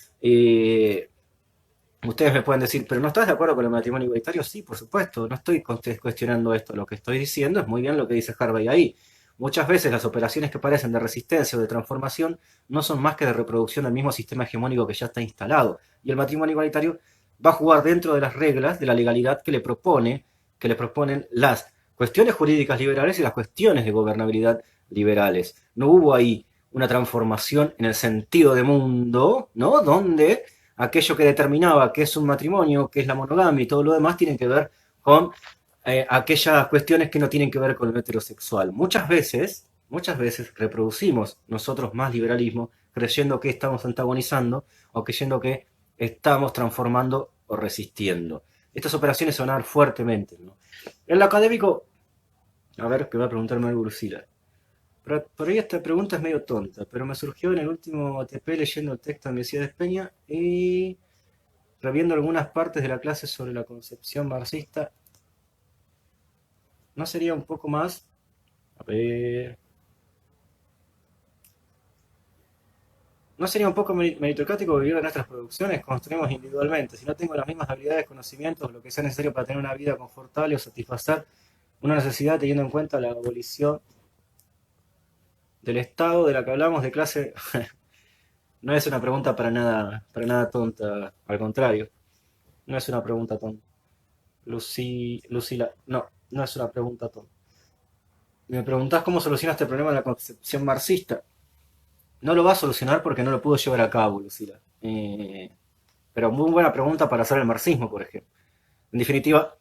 Ustedes me pueden decir, pero ¿no estás de acuerdo con el matrimonio igualitario? Sí, por supuesto, no estoy cuestionando esto. Lo que estoy diciendo es muy bien lo que dice Harvey ahí. Muchas veces las operaciones que parecen de resistencia o de transformación no son más que de reproducción del mismo sistema hegemónico que ya está instalado. Y el matrimonio igualitario va a jugar dentro de las reglas de la legalidad que le propone que les proponen las cuestiones jurídicas liberales y las cuestiones de gobernabilidad liberales. No hubo ahí una transformación en el sentido de mundo, ¿no? Donde aquello que determinaba qué es un matrimonio, qué es la monogamia y todo lo demás tienen que ver con aquellas cuestiones que no tienen que ver con lo heterosexual. Muchas veces reproducimos nosotros más liberalismo creyendo que estamos antagonizando o creyendo que estamos transformando o resistiendo. Estas operaciones se van a dar fuertemente, ¿no? En lo académico, a ver, que va a preguntarme algo Lucila. Por ahí esta pregunta es medio tonta, pero me surgió en el último TP leyendo el texto de Mesías Peña y reviendo algunas partes de la clase sobre la concepción marxista. ¿No sería un poco más? A ver. ¿No sería un poco meritocrático vivir de nuestras producciones? Construimos individualmente. Si no tengo las mismas habilidades, conocimientos, lo que sea necesario para tener una vida confortable o satisfacer una necesidad teniendo en cuenta la abolición del Estado de la que hablamos de clase, no es una pregunta para nada tonta, al contrario, no es una pregunta tonta. Lucila, no, no es una pregunta tonta. Me preguntás cómo soluciona este problema la concepción marxista. No lo va a solucionar porque no lo pudo llevar a cabo, Lucila. Pero muy buena pregunta para hacer el marxismo, por ejemplo. En definitiva,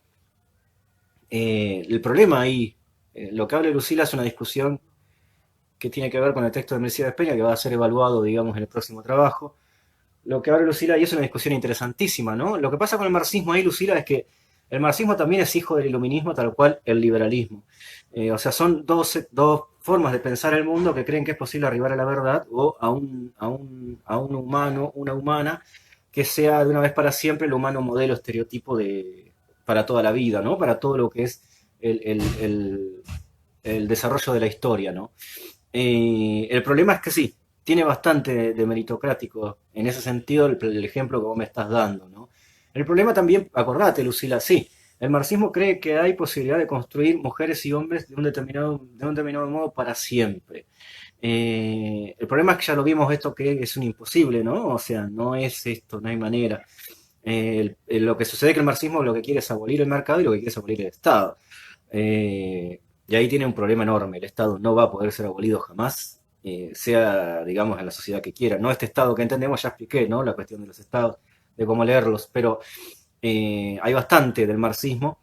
el problema ahí, lo que habla Lucila es una discusión que tiene que ver con el texto de Mercedes Peña, que va a ser evaluado, digamos, en el próximo trabajo. Lo que habla Lucila, y es una discusión interesantísima, ¿no? Lo que pasa con el marxismo ahí, Lucila, es que el marxismo también es hijo del iluminismo, tal cual el liberalismo. O sea, son dos formas de pensar el mundo que creen que es posible arribar a la verdad o a un humano, una humana, que sea de una vez para siempre el humano modelo estereotipo para toda la vida, ¿no? Para todo lo que es el desarrollo de la historia, ¿no? El problema es que sí, tiene bastante de meritocrático en ese sentido el ejemplo que vos me estás dando, ¿no? El problema también, acordate, Lucila, sí, el marxismo cree que hay posibilidad de construir mujeres y hombres de un determinado modo para siempre. El problema es que ya lo vimos esto que es un imposible, ¿no? O sea, no es esto, no hay manera. Lo que sucede es que el marxismo lo que quiere es abolir el mercado y lo que quiere es abolir el Estado. Y ahí tiene un problema enorme. El Estado no va a poder ser abolido jamás, sea, digamos, en la sociedad que quiera. No este Estado que entendemos, ya expliqué, ¿no? La cuestión de los Estados, de cómo leerlos, pero hay bastante del marxismo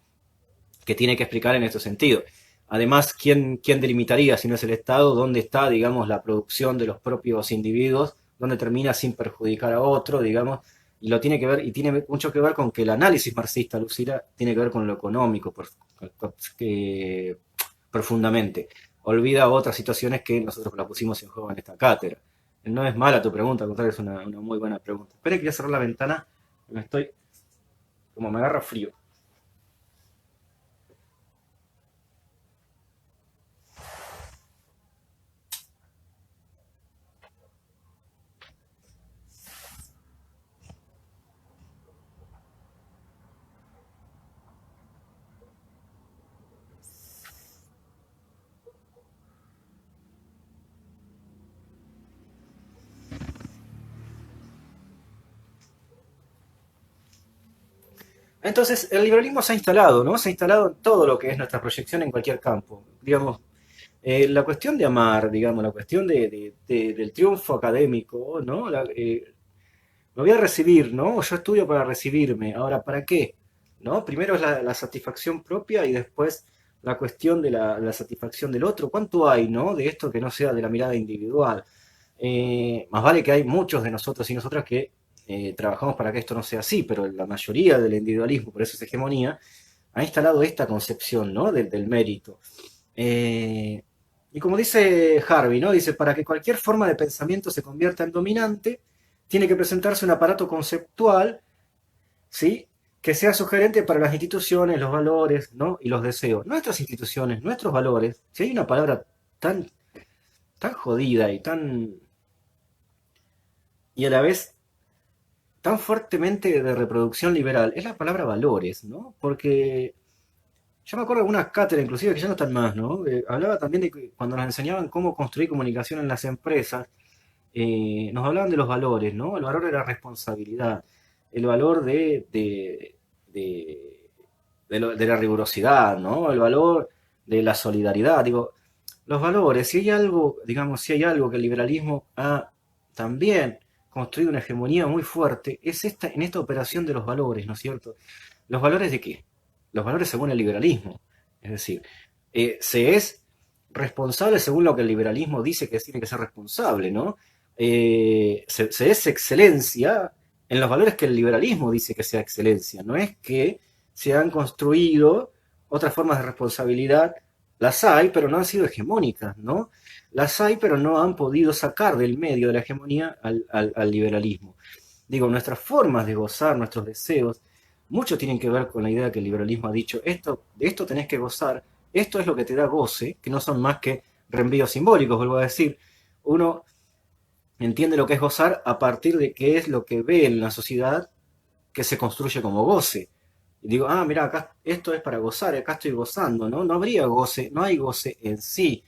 que tiene que explicar en este sentido. Además, ¿quién delimitaría, si no es el Estado, dónde está, digamos, la producción de los propios individuos, dónde termina sin perjudicar a otro, digamos, y lo tiene que ver, y tiene mucho que ver con que el análisis marxista, Lucila, tiene que ver con lo económico, profundamente. Olvida otras situaciones que nosotros la pusimos en juego en esta cátedra. No es mala tu pregunta, al contrario, es una muy buena pregunta. Espera que voy a cerrar la ventana, me estoy, como me agarra frío. Entonces, el liberalismo se ha instalado, ¿no? Se ha instalado en todo lo que es nuestra proyección en cualquier campo. Digamos, la cuestión de amar, digamos, la cuestión del triunfo académico, ¿no? Me voy a recibir, ¿no? Yo estudio para recibirme. Ahora, ¿para qué? ¿No? Primero es la satisfacción propia y después la cuestión de la satisfacción del otro. ¿Cuánto hay, ¿no? De esto que no sea de la mirada individual. Más vale que hay muchos de nosotros y nosotras que trabajamos para que esto no sea así, pero la mayoría del individualismo, por eso es hegemonía, ha instalado esta concepción, ¿no? Del mérito. Eh, y como dice Harvey, ¿no? Dice, para que cualquier forma de pensamiento se convierta en dominante, tiene que presentarse un aparato conceptual, ¿sí? Que sea sugerente para las instituciones, los valores, ¿no? Y los deseos. Nuestras instituciones, nuestros valores, si hay una palabra tan, tan jodida y a la vez tan fuertemente de reproducción liberal, es la palabra valores, ¿no? Porque yo me acuerdo de algunas cátedras, inclusive, que ya no están más, ¿no? Hablaba también de que cuando nos enseñaban cómo construir comunicación en las empresas, nos hablaban de los valores, ¿no? El valor de la responsabilidad, el valor de de la rigurosidad, ¿no? El valor de la solidaridad. Digo, los valores, si hay algo, digamos, si hay algo que el liberalismo ha también construido una hegemonía muy fuerte, es en esta operación de los valores, ¿no es cierto? ¿Los valores de qué? Los valores según el liberalismo. Es decir, se es responsable según lo que el liberalismo dice que tiene que ser responsable, ¿no? Se es excelencia en los valores que el liberalismo dice que sea excelencia. No es que se han construido otras formas de responsabilidad. Las hay, pero no han sido hegemónicas, ¿no? Las hay, pero no han podido sacar del medio de la hegemonía al liberalismo. Digo, nuestras formas de gozar, nuestros deseos, mucho tienen que ver con la idea que el liberalismo ha dicho, de esto tenés que gozar, esto es lo que te da goce, que no son más que reenvíos simbólicos, vuelvo a decir. Uno entiende lo que es gozar a partir de qué es lo que ve en la sociedad que se construye como goce. Y digo, ah, mira, acá esto es para gozar, acá estoy gozando, ¿no? No habría goce, no hay goce en sí,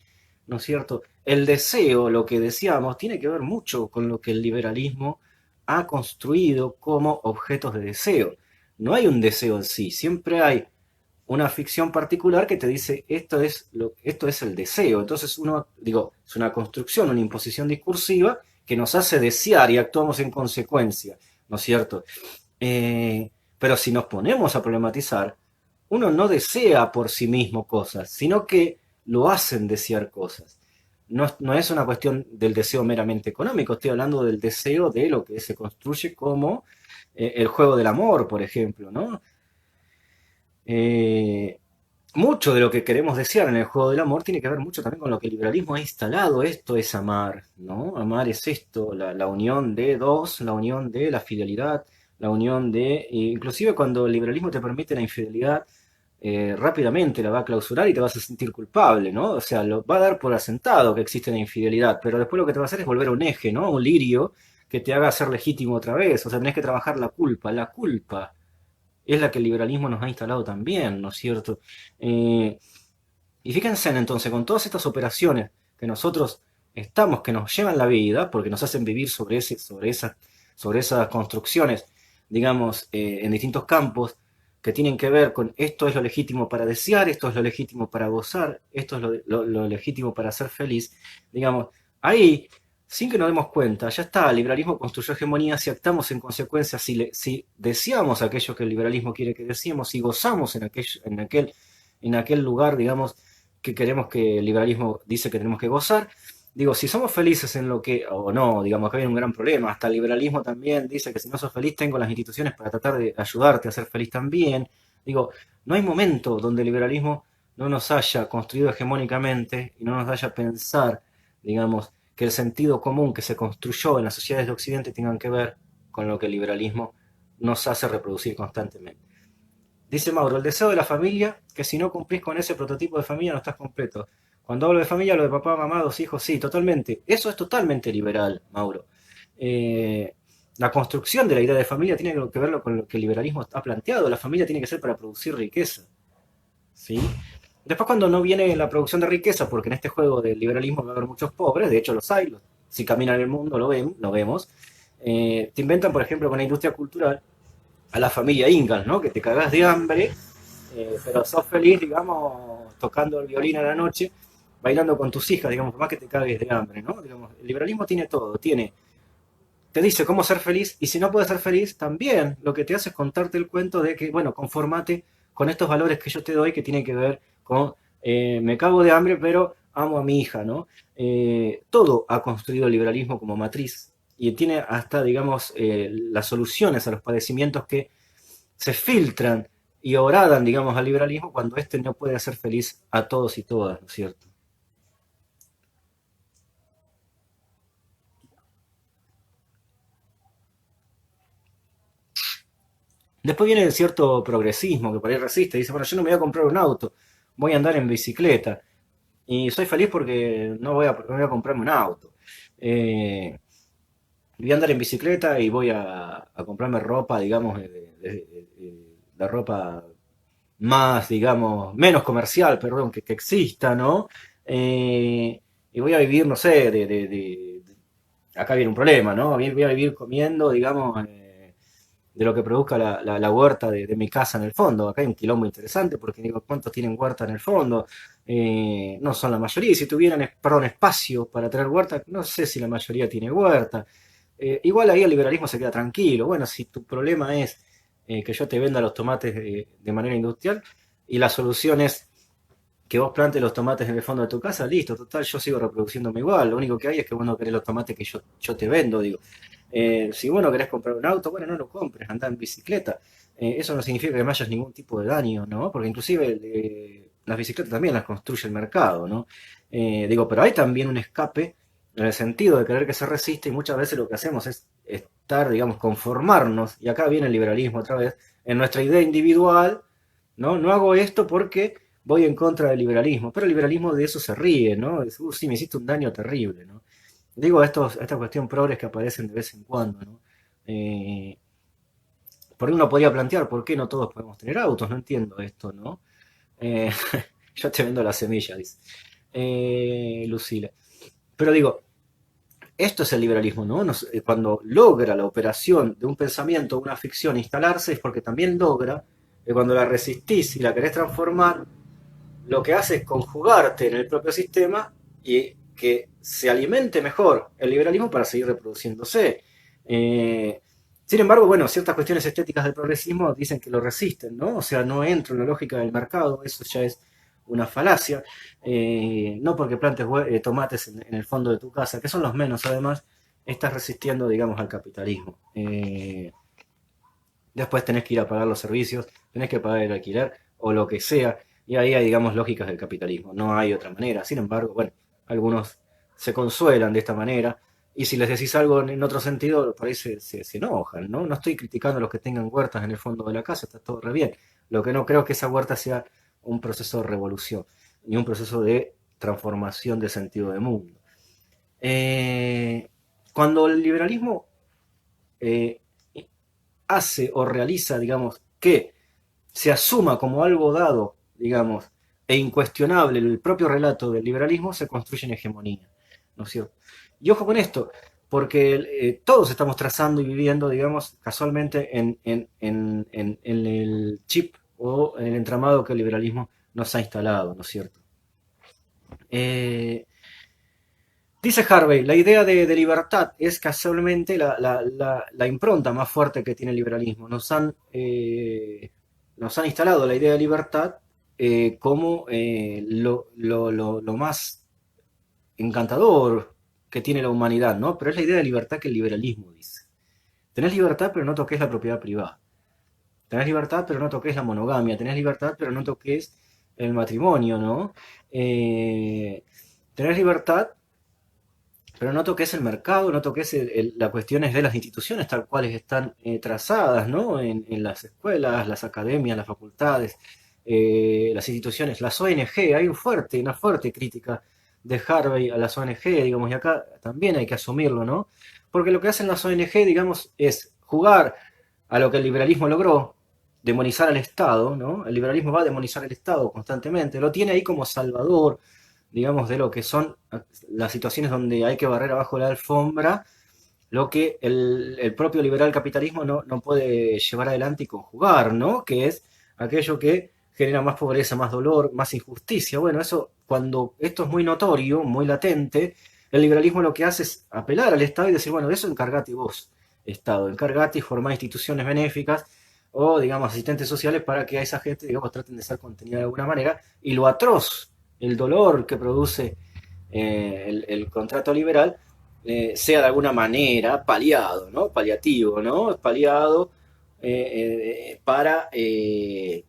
¿no es cierto? El deseo, lo que decíamos, tiene que ver mucho con lo que el liberalismo ha construido como objetos de deseo. No hay un deseo en sí, siempre hay una ficción particular que te dice esto es el deseo. Entonces uno, digo, es una construcción, una imposición discursiva que nos hace desear y actuamos en consecuencia, ¿no es cierto? Pero si nos ponemos a problematizar, uno no desea por sí mismo cosas, sino que lo hacen desear cosas. No es una cuestión del deseo meramente económico, estoy hablando del deseo de lo que se construye como el juego del amor, por ejemplo, ¿no? Eh, Mucho de lo que queremos desear en el juego del amor tiene que ver mucho también con lo que el liberalismo ha instalado. Esto es amar, ¿no? Amar es esto, la unión de dos, la unión de la fidelidad, la unión de... inclusive cuando el liberalismo te permite la infidelidad, rápidamente la va a clausurar y te vas a sentir culpable, ¿no? O sea, lo va a dar por asentado que existe la infidelidad, pero después lo que te va a hacer es volver a un eje, ¿no? Un lirio que te haga ser legítimo otra vez. O sea, tenés que trabajar la culpa. La culpa es la que el liberalismo nos ha instalado también, ¿no es cierto? Eh, y fíjense entonces, con todas estas operaciones que nosotros estamos, que nos llevan la vida, porque nos hacen vivir sobre esas construcciones, digamos, en distintos campos, que tienen que ver con esto es lo legítimo para desear, esto es lo legítimo para gozar, esto es lo legítimo para ser feliz, digamos, ahí, sin que nos demos cuenta, ya está, el liberalismo construyó hegemonía, si actamos en consecuencia, si deseamos aquello que el liberalismo quiere que deseemos, si gozamos en aquel lugar, digamos, que queremos que el liberalismo dice que tenemos que gozar. Digo, si somos felices en lo que, o no, digamos que hay un gran problema. Hasta el liberalismo también dice que si no sos feliz tengo las instituciones para tratar de ayudarte a ser feliz también. Digo, no hay momento donde el liberalismo no nos haya construido hegemónicamente y no nos haya pensar, digamos, que el sentido común que se construyó en las sociedades de Occidente tengan que ver con lo que el liberalismo nos hace reproducir constantemente. Dice Mauro, el deseo de la familia, que si no cumplís con ese prototipo de familia no estás completo. Cuando hablo de familia, lo de papá, mamá, dos hijos, sí, totalmente. Eso es totalmente liberal, Mauro. Eh, la construcción de la idea de familia tiene que ver con lo que el liberalismo ha planteado. La familia tiene que ser para producir riqueza, ¿sí? Después cuando no viene la producción de riqueza, porque en este juego del liberalismo va a haber muchos pobres, de hecho los hay, si caminan el mundo lo vemos, te inventan, por ejemplo, con la industria cultural, a la familia Ingalls, ¿no? Que te cagás de hambre, pero sos feliz, digamos, tocando el violín a la noche, bailando con tus hijas, digamos, por más que te cagues de hambre, ¿no? Digamos, el liberalismo tiene todo, te dice cómo ser feliz, y si no puedes ser feliz, también lo que te hace es contarte el cuento de que, bueno, conformate con estos valores que yo te doy que tienen que ver con me cago de hambre, pero amo a mi hija, ¿no? Todo ha construido el liberalismo como matriz y tiene hasta, digamos, las soluciones a los padecimientos que se filtran y oradan, digamos, al liberalismo cuando éste no puede hacer feliz a todos y todas, ¿no es cierto? Después viene el cierto progresismo que por ahí resiste, dice, bueno, yo no me voy a comprar un auto, voy a andar en bicicleta y soy feliz porque no voy a comprarme un auto. Eh, Voy a andar en bicicleta y voy a comprarme ropa, digamos, de ropa más, digamos, menos comercial, perdón, que exista, ¿no? Y voy a vivir, no sé, acá viene un problema, ¿no? Voy a vivir comiendo, digamos, de lo que produzca la huerta de mi casa en el fondo. Acá hay un quilombo interesante porque digo, ¿cuántos tienen huerta en el fondo? No son la mayoría. Y si tuvieran, perdón, espacio para tener huerta, no sé si la mayoría tiene huerta. Igual ahí el liberalismo se queda tranquilo. Bueno, si tu problema es que yo te venda los tomates de manera industrial y la solución es que vos plantes los tomates en el fondo de tu casa, listo, total, yo sigo reproduciéndome igual. Lo único que hay es que vos no querés los tomates que yo te vendo, digo. Si vos no querés comprar un auto, bueno, no lo compres, andá en bicicleta. Eso no significa que me hayas ningún tipo de daño, ¿no? Porque inclusive las bicicletas también las construye el mercado, ¿no? Digo, pero hay también un escape en el sentido de querer que se resiste y muchas veces lo que hacemos es estar, digamos, conformarnos, y acá viene el liberalismo otra vez, en nuestra idea individual, ¿no? No hago esto porque voy en contra del liberalismo, pero el liberalismo de eso se ríe, ¿no? Es, sí, me hiciste un daño terrible, ¿no? Digo, esta cuestión progres que aparecen de vez en cuando, ¿no? Eh, por uno podría plantear por qué no todos podemos tener autos, no entiendo esto, ¿no? Eh, yo te vendo la semilla, dice Lucila. Pero digo, esto es el liberalismo, ¿no? Cuando logra la operación de un pensamiento, una ficción instalarse, es porque también logra que cuando la resistís y la querés transformar, lo que hace es conjugarte en el propio sistema y que se alimente mejor el liberalismo para seguir reproduciéndose. Eh, Sin embargo, bueno, ciertas cuestiones estéticas del progresismo dicen que lo resisten, ¿no? O sea, no entra en la lógica del mercado, eso ya es una falacia. No porque plantes tomates en el fondo de tu casa, que son los menos además, estás resistiendo, digamos, al capitalismo. Después tenés que ir a pagar los servicios, tenés que pagar el alquiler o lo que sea. Y ahí hay, digamos, lógicas del capitalismo. No hay otra manera. Sin embargo, bueno, algunos se consuelan de esta manera. Y si les decís algo en otro sentido, por ahí se enojan, ¿no? No estoy criticando a los que tengan huertas en el fondo de la casa, está todo re bien. Lo que no creo es que esa huerta sea un proceso de revolución, ni un proceso de transformación de sentido de mundo. Eh, Cuando el liberalismo eh, hace o realiza, digamos, que se asuma como algo dado, digamos, e incuestionable el propio relato del liberalismo, se construye en hegemonía, ¿no es cierto? Y ojo con esto, porque todos estamos trazando y viviendo, digamos, casualmente en el chip o en el entramado que el liberalismo nos ha instalado, ¿no es cierto? Eh, Dice Harvey, la idea de libertad es casualmente la impronta más fuerte que tiene el liberalismo. Nos han instalado la idea de libertad como lo más encantador que tiene la humanidad, ¿no? Pero es la idea de libertad que el liberalismo dice. Tenés libertad, pero no toques la propiedad privada. Tenés libertad, pero no toques la monogamia. Tenés libertad, pero no toques el matrimonio, ¿no? Tenés libertad, pero no toques el mercado, no toques las cuestiones de las instituciones tal cuales están trazadas, ¿no? En las escuelas, las academias, las facultades, las instituciones, las ONG. Hay una fuerte crítica de Harvey a las ONG, digamos, y acá también hay que asumirlo, ¿no? Porque lo que hacen las ONG, digamos, es jugar a lo que el liberalismo logró, demonizar al Estado, ¿no? El liberalismo va a demonizar al Estado constantemente, lo tiene ahí como salvador, digamos, de lo que son las situaciones donde hay que barrer abajo la alfombra, lo que el propio liberal capitalismo no puede llevar adelante y conjugar, ¿no? Que es aquello que genera más pobreza, más dolor, más injusticia. Bueno, eso, cuando esto es muy notorio, muy latente, el liberalismo lo que hace es apelar al Estado y decir, bueno, de eso encargate vos, Estado, encargate y formar instituciones benéficas o, digamos, asistentes sociales para que a esa gente, digamos, traten de ser contenida de alguna manera. Y lo atroz, el dolor que produce el contrato liberal, sea de alguna manera paliado, ¿no? Paliativo, ¿no? Paliado para que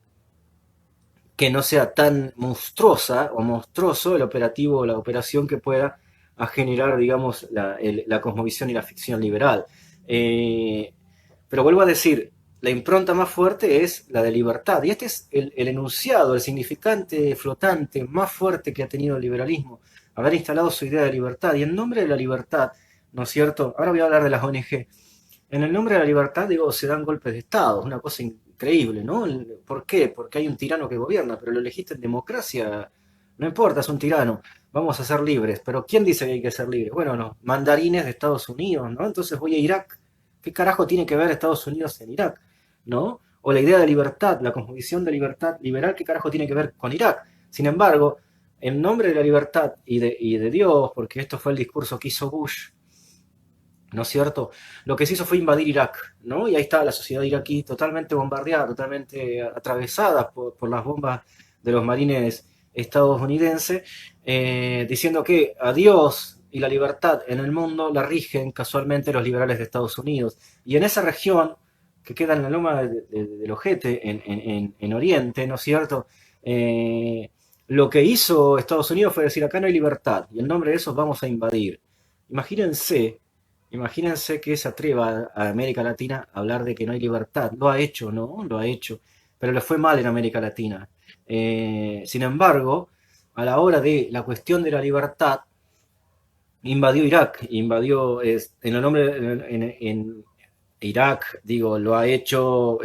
no sea tan monstruosa o monstruoso el operativo o la operación que pueda a generar, digamos, la cosmovisión y la ficción liberal. Eh, pero vuelvo a decir, la impronta más fuerte es la de libertad. Y este es el enunciado, el significante flotante más fuerte que ha tenido el liberalismo, haber instalado su idea de libertad. Y en nombre de la libertad, ¿no es cierto? Ahora voy a hablar de las ONG. En el nombre de la libertad, digo, se dan golpes de Estado, es una cosa increíble, ¿no? ¿Por qué? Porque hay un tirano que gobierna, pero lo elegiste en democracia, no importa, es un tirano, vamos a ser libres, pero ¿quién dice que hay que ser libres? Bueno, no, mandarines de Estados Unidos, ¿no? Entonces voy a Irak, ¿Qué carajo tiene que ver Estados Unidos en Irak? ¿No? O la idea de libertad, la cosmovisión de libertad liberal, ¿qué carajo tiene que ver con Irak? Sin embargo, en nombre de la libertad y de Dios, porque esto fue el discurso que hizo Bush, ¿no es cierto? Lo que se hizo fue invadir Irak, ¿no? Y ahí estaba la sociedad iraquí totalmente bombardeada, totalmente atravesada por las bombas de los marines estadounidenses, diciendo que a Dios y la libertad en el mundo la rigen casualmente los liberales de Estados Unidos. Y en esa región, que queda en la loma del Ojete, en Oriente, ¿no es cierto? Lo que hizo Estados Unidos fue decir, acá no hay libertad, y en nombre de eso vamos a invadir. Imagínense Imagínense que se atreva a América Latina a hablar de que no hay libertad. Lo ha hecho, ¿no? Lo ha hecho. Pero le fue mal en América Latina. Sin embargo, a la hora de la cuestión de la libertad, invadió Irak, invadió en el nombre en Irak, digo, lo ha hecho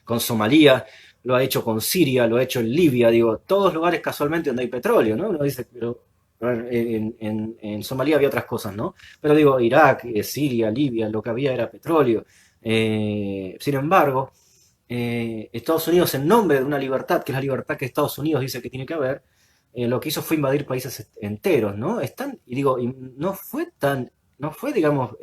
con Somalia, lo ha hecho con Siria, lo ha hecho en Libia, digo, todos lugares casualmente donde hay petróleo, ¿no? Uno dice, pero en Somalia había otras cosas, ¿no? Pero digo, Irak, Siria, Libia, lo que había era petróleo. Sin embargo, Estados Unidos, en nombre de una libertad, que es la libertad que Estados Unidos dice que tiene que haber, lo que hizo fue invadir países enteros, ¿no? Y digo, y no fue, digamos,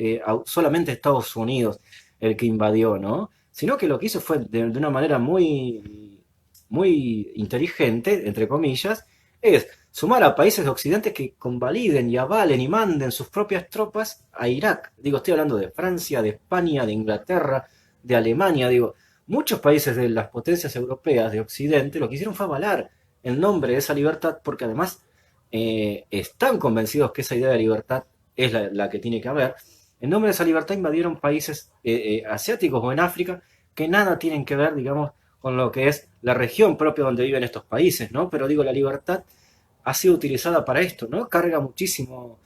solamente Estados Unidos el que invadió, ¿no? Sino que lo que hizo fue de una manera muy inteligente, entre comillas, es sumar a países de Occidente que convaliden y avalen y manden sus propias tropas a Irak. Digo, estoy hablando de Francia, de España, de Inglaterra, de Alemania, digo, muchos países de las potencias europeas de Occidente lo que hicieron fue avalar en nombre de esa libertad, porque además están convencidos que esa idea de libertad es la que tiene que haber. En nombre de esa libertad invadieron países asiáticos o en África que nada tienen que ver, digamos, con lo que es la región propia donde viven estos países, ¿no? Pero digo, la libertad ha sido utilizada para esto, ¿no? Carga muchísimo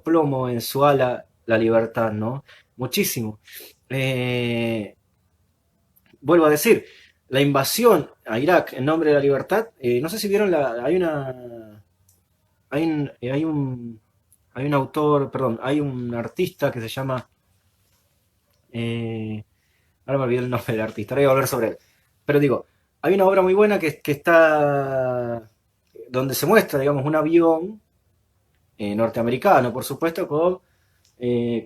plomo en su ala la libertad, ¿no? Muchísimo. Eh, Vuelvo a decir, la invasión a Irak en nombre de la libertad, no sé si vieron hay hay un autor, perdón, hay un artista que se llama, eh, ahora me olvidé el nombre del artista, ahora voy a hablar sobre él, pero digo, hay una obra muy buena que está, donde se muestra, digamos, un avión norteamericano, por supuesto, con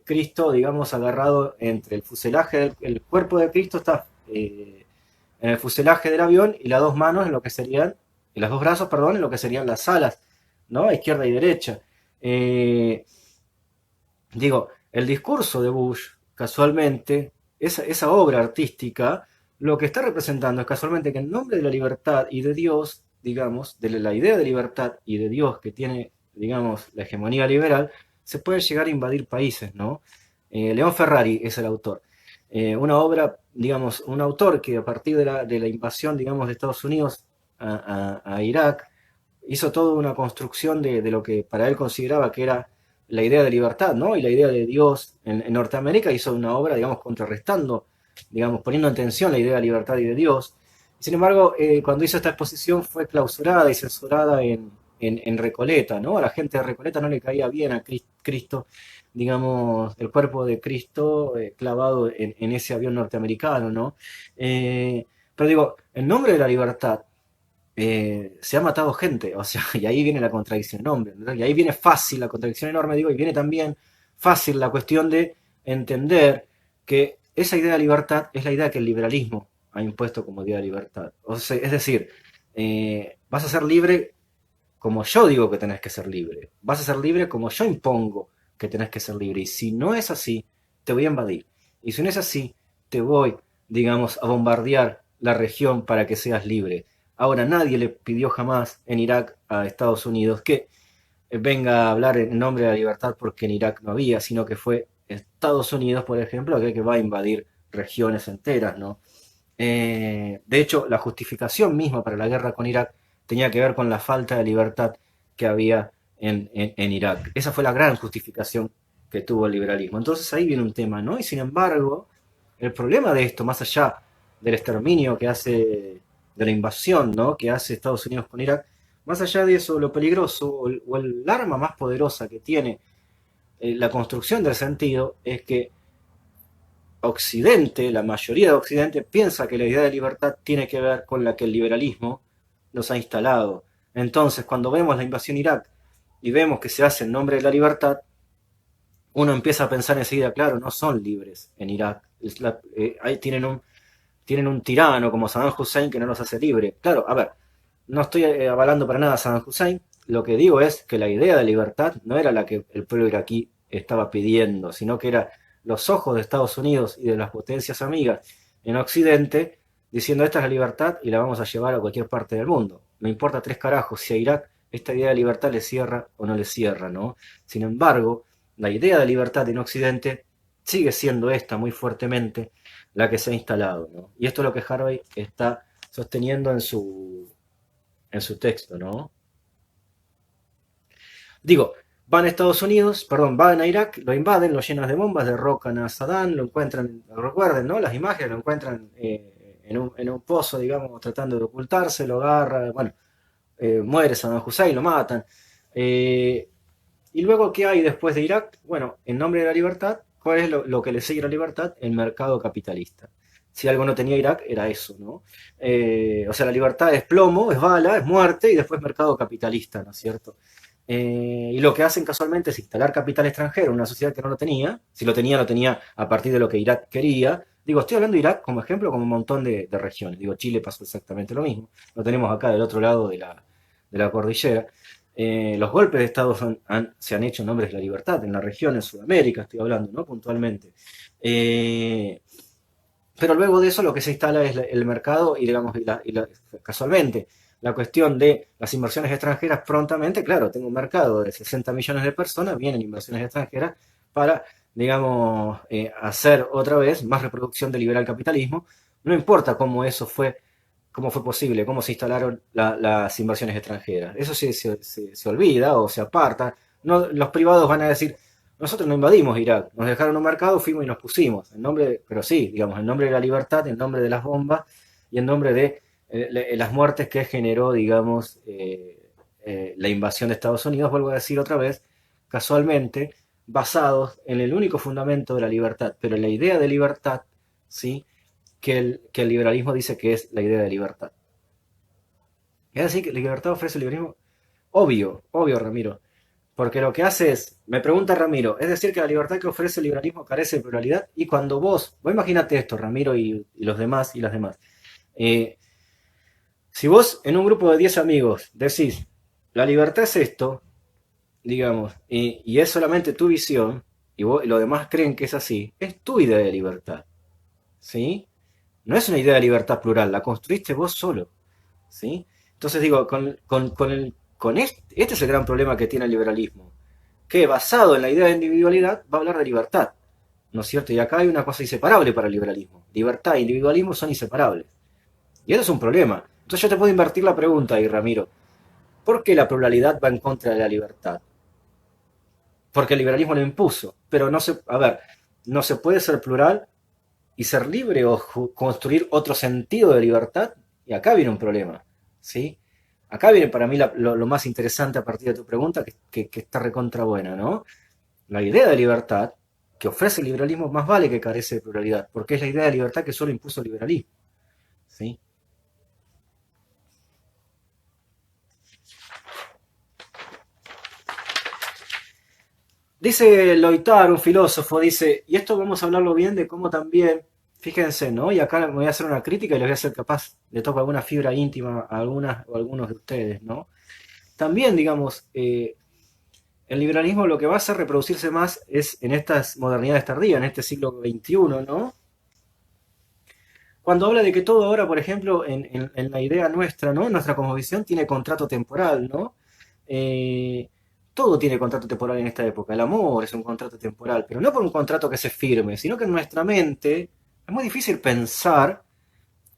Cristo, digamos, agarrado entre el fuselaje, el cuerpo de Cristo está en el fuselaje del avión y las dos manos en lo que serían, y los dos brazos, perdón, en lo que serían las alas, ¿no? A izquierda y derecha. Eh, Digo, el discurso de Bush, casualmente, esa obra artística, lo que está representando es casualmente que en nombre de la libertad y de Dios, digamos, de la idea de libertad y de Dios que tiene, digamos, la hegemonía liberal, se puede llegar a invadir países, ¿no? León Ferrari es el autor. Una obra, digamos, un autor que a partir de la invasión, digamos, de Estados Unidos a Irak, hizo toda una construcción de lo que para él consideraba que era la idea de libertad, ¿no? Y la idea de Dios en Norteamérica, hizo una obra, digamos, contrarrestando, digamos, poniendo en tensión la idea de libertad y de Dios. Sin embargo, cuando hizo esta exposición fue clausurada y censurada en Recoleta, ¿no? A la gente de Recoleta no le caía bien a Cristo, digamos, el cuerpo de Cristo clavado en ese avión norteamericano, ¿no? Pero digo, en nombre de la libertad, se ha matado gente, o sea, y ahí viene la contradicción enorme, ¿no? Y ahí viene fácil la contradicción enorme, digo, y viene también fácil la cuestión de entender que esa idea de libertad es la idea que el liberalismo ha impuesto como idea de libertad. O sea, es decir, vas a ser libre como yo digo que tenés que ser libre, vas a ser libre como yo impongo que tenés que ser libre, y si no es así, te voy a invadir, y si no es así, te voy, digamos, a bombardear la región para que seas libre. Ahora, nadie le pidió jamás en Irak a Estados Unidos que venga a hablar en nombre de la libertad porque en Irak no había, sino que fue Estados Unidos, por ejemplo, aquel que va a invadir regiones enteras, ¿no? De hecho, la justificación misma para la guerra con Irak tenía que ver con la falta de libertad que había en Irak. Esa fue la gran justificación que tuvo el liberalismo. Entonces ahí viene un tema, ¿no? Y sin embargo, el problema de esto, más allá del exterminio que hace, de la invasión, ¿no? Que hace Estados Unidos con Irak, más allá de eso, lo peligroso o el arma más poderosa que tiene la construcción del sentido es que Occidente, la mayoría de Occidente, piensa que la idea de libertad tiene que ver con la que el liberalismo nos ha instalado. Entonces, cuando vemos la invasión a Irak y vemos que se hace en nombre de la libertad, uno empieza a pensar enseguida, claro, no son libres en Irak. Ahí tienen un tirano como Saddam Hussein que no los hace libres. Claro, a ver, no estoy avalando para nada a Saddam Hussein. Lo que digo es que la idea de libertad no era la que el pueblo iraquí estaba pidiendo, sino que era los ojos de Estados Unidos y de las potencias amigas en Occidente diciendo esta es la libertad y la vamos a llevar a cualquier parte del mundo. No importa tres carajos si a Irak esta idea de libertad le cierra o no le cierra, ¿no? Sin embargo, la idea de libertad en Occidente sigue siendo esta muy fuertemente la que se ha instalado, ¿no? Y esto es lo que Harvey está sosteniendo en su texto, ¿no? Digo, van a Estados Unidos, perdón, van a Irak, lo invaden, lo llenan de bombas, derrocan a Saddam, lo encuentran, recuerden, ¿no? Las imágenes lo encuentran en un pozo, digamos, tratando de ocultarse, lo agarra, bueno, muere Saddam Hussein, lo matan. Eh, y luego, ¿qué hay después de Irak? Bueno, en nombre de la libertad, ¿cuál es lo que le sigue a la libertad? El mercado capitalista. Si algo no tenía Irak, era eso, ¿no? O sea, la libertad es plomo, es bala, es muerte y después mercado capitalista, ¿no es cierto? Y lo que hacen casualmente es instalar capital extranjero en una sociedad que no lo tenía. Si lo tenía, lo tenía a partir de lo que Irak quería. Digo, estoy hablando de Irak como ejemplo, como un montón de regiones. Digo, Chile pasó exactamente lo mismo. Lo tenemos acá del otro lado de la cordillera. Los golpes de Estado se han hecho en nombre de la libertad en la región, en Sudamérica, estoy hablando, ¿no? Puntualmente. Eh, pero luego de eso lo que se instala es el mercado y, digamos, casualmente, la cuestión de las inversiones extranjeras prontamente, claro, tengo un mercado de 60 millones de personas, vienen inversiones extranjeras para, digamos, hacer otra vez más reproducción del liberal capitalismo. No importa cómo fue posible, cómo se instalaron las inversiones extranjeras. Eso se olvida o se aparta. No, los privados van a decir, nosotros no invadimos Irak, nos dejaron un mercado, fuimos y nos pusimos. En nombre, pero sí, digamos, en nombre de la libertad, en nombre de las bombas y en nombre de las muertes que generó, digamos, la invasión de Estados Unidos, vuelvo a decir otra vez, casualmente, basados en el único fundamento de la libertad, pero en la idea de libertad, ¿sí? Que el liberalismo dice que es la idea de libertad. Es decir, que la libertad ofrece el liberalismo. Obvio, obvio, Ramiro. Porque lo que hace es, me pregunta Ramiro, es decir, que la libertad que ofrece el liberalismo carece de pluralidad. Y cuando vos imagínate esto, Ramiro y los demás y las demás. Eh, si vos en un grupo de 10 amigos decís, la libertad es esto, digamos, y es solamente tu visión, y los demás creen que es así, es tu idea de libertad. ¿Sí? No es una idea de libertad plural, la construiste vos solo. ¿Sí? Entonces digo, este es el gran problema que tiene el liberalismo, que basado en la idea de individualidad va a hablar de libertad, ¿no es cierto? Y acá hay una cosa inseparable para el liberalismo. Libertad e individualismo son inseparables. Y eso es un problema. Entonces yo te puedo invertir la pregunta ahí, Ramiro. ¿Por qué la pluralidad va en contra de la libertad? Porque el liberalismo lo impuso. Pero no se, a ver, no se puede ser plural y ser libre o construir otro sentido de libertad. Y acá viene un problema, ¿sí? Acá viene para mí lo más interesante a partir de tu pregunta, que está recontra buena, ¿no? La idea de libertad que ofrece el liberalismo más vale que carece de pluralidad, porque es la idea de libertad que solo impuso el liberalismo, ¿sí? Dice Loitar, un filósofo, dice, y esto vamos a hablarlo bien de cómo también, fíjense, ¿no? Y acá me voy a hacer una crítica y les voy a hacer capaz, le toco alguna fibra íntima a algunas o a algunos de ustedes, ¿no? También, digamos, el liberalismo lo que va a hacer reproducirse más es en estas modernidades tardías, en este siglo XXI, ¿no? Cuando habla de que todo ahora, por ejemplo, en la idea nuestra, ¿no? Nuestra cosmovisión tiene contrato temporal, ¿no? Eh, todo tiene contrato temporal en esta época. El amor es un contrato temporal, pero no por un contrato que se firme, sino que en nuestra mente es muy difícil pensar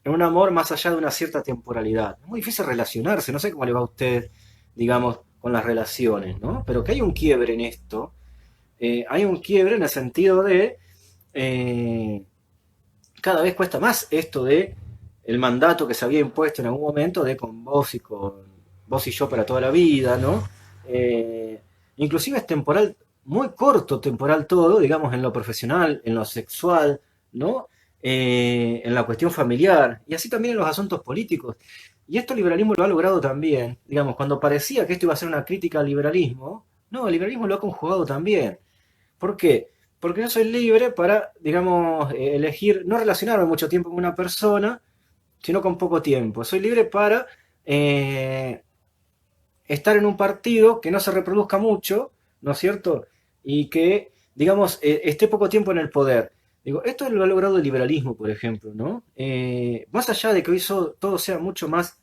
en un amor más allá de una cierta temporalidad. Es muy difícil relacionarse, no sé cómo le va a usted, digamos, con las relaciones, ¿no? Pero que hay un quiebre en esto, hay un quiebre en el sentido de eh, cada vez cuesta más esto de el mandato que se había impuesto en algún momento de con vos y yo para toda la vida, ¿no? Inclusive es temporal, muy corto temporal todo, digamos, en lo profesional, en lo sexual, ¿no? En la cuestión familiar y así también en los asuntos políticos. Y esto el liberalismo lo ha logrado también. Digamos, cuando parecía que esto iba a ser una crítica al liberalismo, no, el liberalismo lo ha conjugado también. ¿Por qué? Porque yo soy libre para, digamos, elegir, no relacionarme mucho tiempo con una persona, sino con poco tiempo. Soy libre para eh, estar en un partido que no se reproduzca mucho, ¿no es cierto? Y que, digamos, esté poco tiempo en el poder. Digo, esto lo ha logrado el liberalismo, por ejemplo, ¿no? Más allá de que hoy todo sea mucho más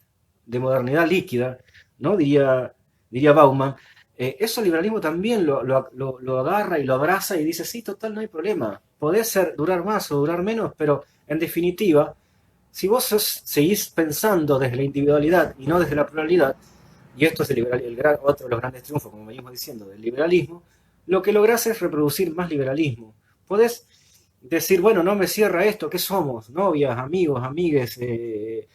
de modernidad líquida, ¿no? Diría Bauman, eso el liberalismo también lo agarra y lo abraza y dice, sí, total, no hay problema. Podés durar más o durar menos, pero en definitiva, si vos seguís pensando desde la individualidad y no desde la pluralidad, y esto es otro de los grandes triunfos, como venimos diciendo, del liberalismo, lo que lográs es reproducir más liberalismo. Podés decir, bueno, no me cierra esto, ¿qué somos? Novias, amigos, amigues, ¿qué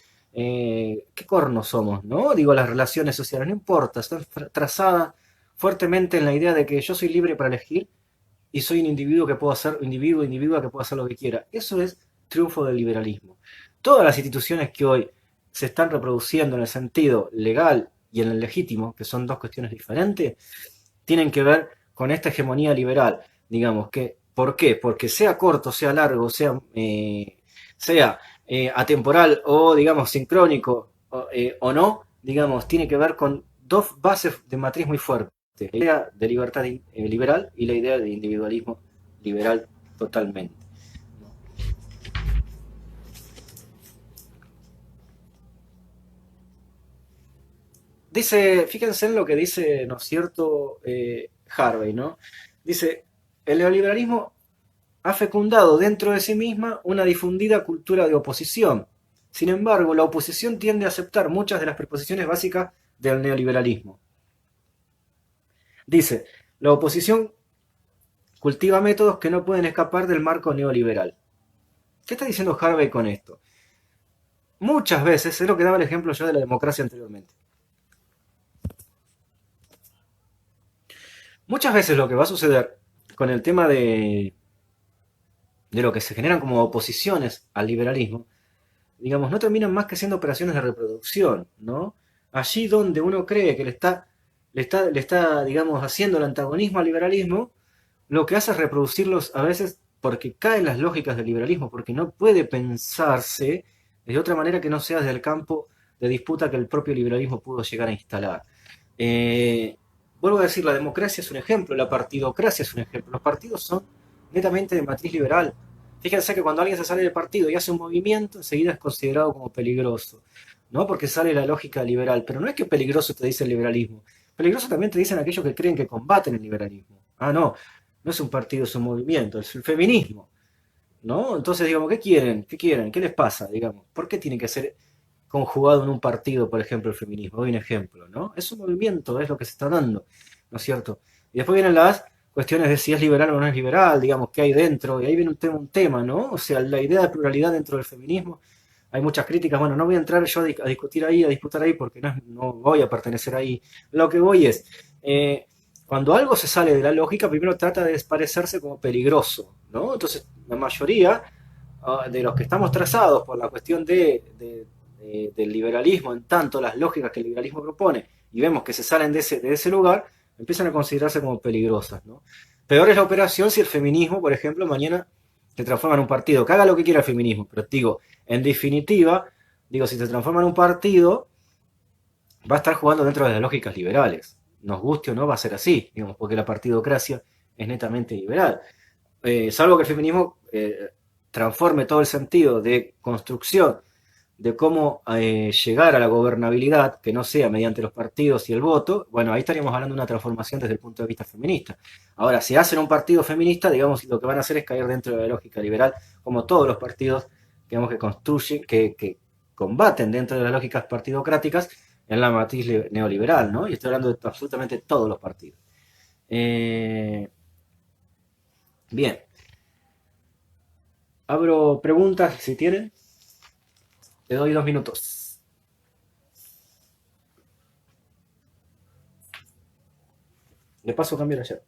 cornos somos? ¿No? Digo, las relaciones sociales, no importa, están trazadas fuertemente en la idea de que yo soy libre para elegir y soy un individuo que puedo hacer, individua que puedo hacer lo que quiera. Eso es triunfo del liberalismo. Todas las instituciones que hoy se están reproduciendo en el sentido legal y en el legítimo, que son dos cuestiones diferentes, tienen que ver con esta hegemonía liberal. Digamos que, ¿por qué? Porque sea corto, sea largo, sea atemporal o, digamos, sincrónico o no, digamos, tiene que ver con dos bases de matriz muy fuertes. La idea de libertad liberal y la idea de individualismo liberal totalmente. Dice, fíjense en lo que dice, ¿no es cierto?, Harvey, ¿no? Dice, el neoliberalismo ha fecundado dentro de sí misma una difundida cultura de oposición. Sin embargo, la oposición tiende a aceptar muchas de las preposiciones básicas del neoliberalismo. Dice, la oposición cultiva métodos que no pueden escapar del marco neoliberal. ¿Qué está diciendo Harvey con esto? Muchas veces, es lo que daba el ejemplo yo de la democracia anteriormente, muchas veces lo que va a suceder con el tema de lo que se generan como oposiciones al liberalismo, digamos, no terminan más que siendo operaciones de reproducción, ¿no? Allí donde uno cree que le está, digamos, haciendo el antagonismo al liberalismo, lo que hace es reproducirlos a veces porque caen las lógicas del liberalismo, porque no puede pensarse de otra manera que no sea desde el campo de disputa que el propio liberalismo pudo llegar a instalar. Eh, Vuelvo a decir, la democracia es un ejemplo, la partidocracia es un ejemplo. Los partidos son netamente de matriz liberal. Fíjense que cuando alguien se sale del partido y hace un movimiento, enseguida es considerado como peligroso, ¿no? Porque sale la lógica liberal. Pero no es que peligroso te dice el liberalismo. Peligroso también te dicen aquellos que creen que combaten el liberalismo. Ah, no, no es un partido, es un movimiento, es el feminismo, ¿no? Entonces, digamos, ¿qué quieren? ¿Qué quieren? ¿Qué les pasa? Digamos, ¿por qué tiene que ser conjugado en un partido, por ejemplo, el feminismo? Doy un ejemplo, ¿no? Es un movimiento, es lo que se está dando, ¿no es cierto? Y después vienen las cuestiones de si es liberal o no es liberal, digamos, qué hay dentro, y ahí viene un tema, ¿no? O sea, la idea de pluralidad dentro del feminismo, hay muchas críticas, bueno, no voy a entrar yo a discutir ahí, a disputar ahí, porque no voy a pertenecer ahí. Lo que voy es, eh, cuando algo se sale de la lógica, primero trata de parecerse como peligroso, ¿no? Entonces, la mayoría de los que estamos trazados por la cuestión del liberalismo, en tanto las lógicas que el liberalismo propone, y vemos que se salen de ese lugar, empiezan a considerarse como peligrosas, ¿no? Peor es la operación si el feminismo, por ejemplo, mañana se transforma en un partido, que haga lo que quiera el feminismo, pero digo, en definitiva, digo, si se transforma en un partido, va a estar jugando dentro de las lógicas liberales. Nos guste o no, va a ser así, digamos, porque la partidocracia es netamente liberal. Salvo que el feminismo transforme todo el sentido de construcción de cómo llegar a la gobernabilidad, que no sea mediante los partidos y el voto, bueno, ahí estaríamos hablando de una transformación desde el punto de vista feminista. Ahora, si hacen un partido feminista, digamos, lo que van a hacer es caer dentro de la lógica liberal, como todos los partidos, digamos, que construyen, que combaten dentro de las lógicas partidocráticas en la matriz neoliberal, ¿no? Y estoy hablando de absolutamente todos los partidos. Eh, Bien, abro preguntas si tienen. Te doy 2 minutos. De paso cambiar ayer.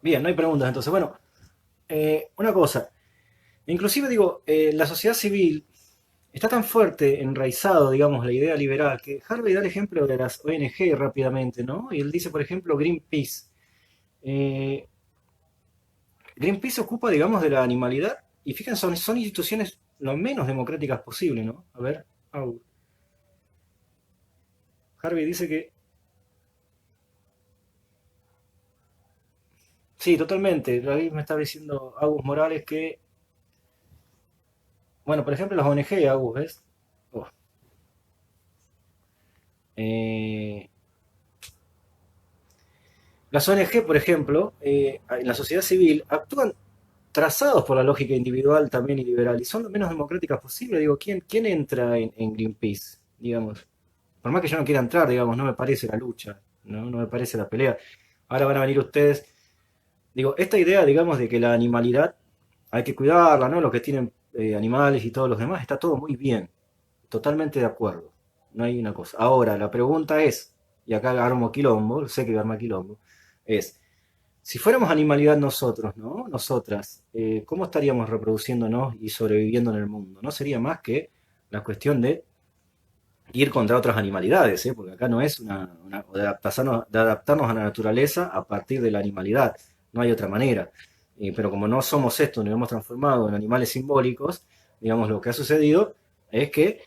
Bien, no hay preguntas. Entonces, bueno, una cosa. Inclusive digo, la sociedad civil está tan fuerte, enraizado, digamos, la idea liberal, que Harvey da el ejemplo de las ONG rápidamente, ¿no? Y él dice, por ejemplo, Greenpeace. Eh, Greenpeace se ocupa, digamos, de la animalidad y fíjense, son instituciones lo menos democráticas posible, ¿no? A ver, Harvey dice que sí, totalmente. Ahí me estaba diciendo Agus Morales que, bueno, por ejemplo, las ONG, Agus, ¿ves? Oh, eh, las ONG, por ejemplo, en la sociedad civil actúan trazados por la lógica individual también y liberal y son lo menos democráticas posible. Digo, ¿quién entra en Greenpeace? Digamos, por más que yo no quiera entrar, digamos, no me parece la lucha, ¿no? No me parece la pelea. Ahora van a venir ustedes. Digo, esta idea, digamos, de que la animalidad hay que cuidarla, ¿no? Los que tienen animales y todos los demás, está todo muy bien. Totalmente de acuerdo. No hay una cosa. Ahora, la pregunta es, y acá armo quilombo, sé que arma quilombo, es, si fuéramos animalidad nosotros, ¿no? Nosotras, ¿cómo estaríamos reproduciéndonos y sobreviviendo en el mundo? No sería más que la cuestión de ir contra otras animalidades, ¿eh? Porque acá no es de adaptarnos a la naturaleza a partir de la animalidad, no hay otra manera. Pero como no somos esto, nos hemos transformado en animales simbólicos, digamos, lo que ha sucedido es que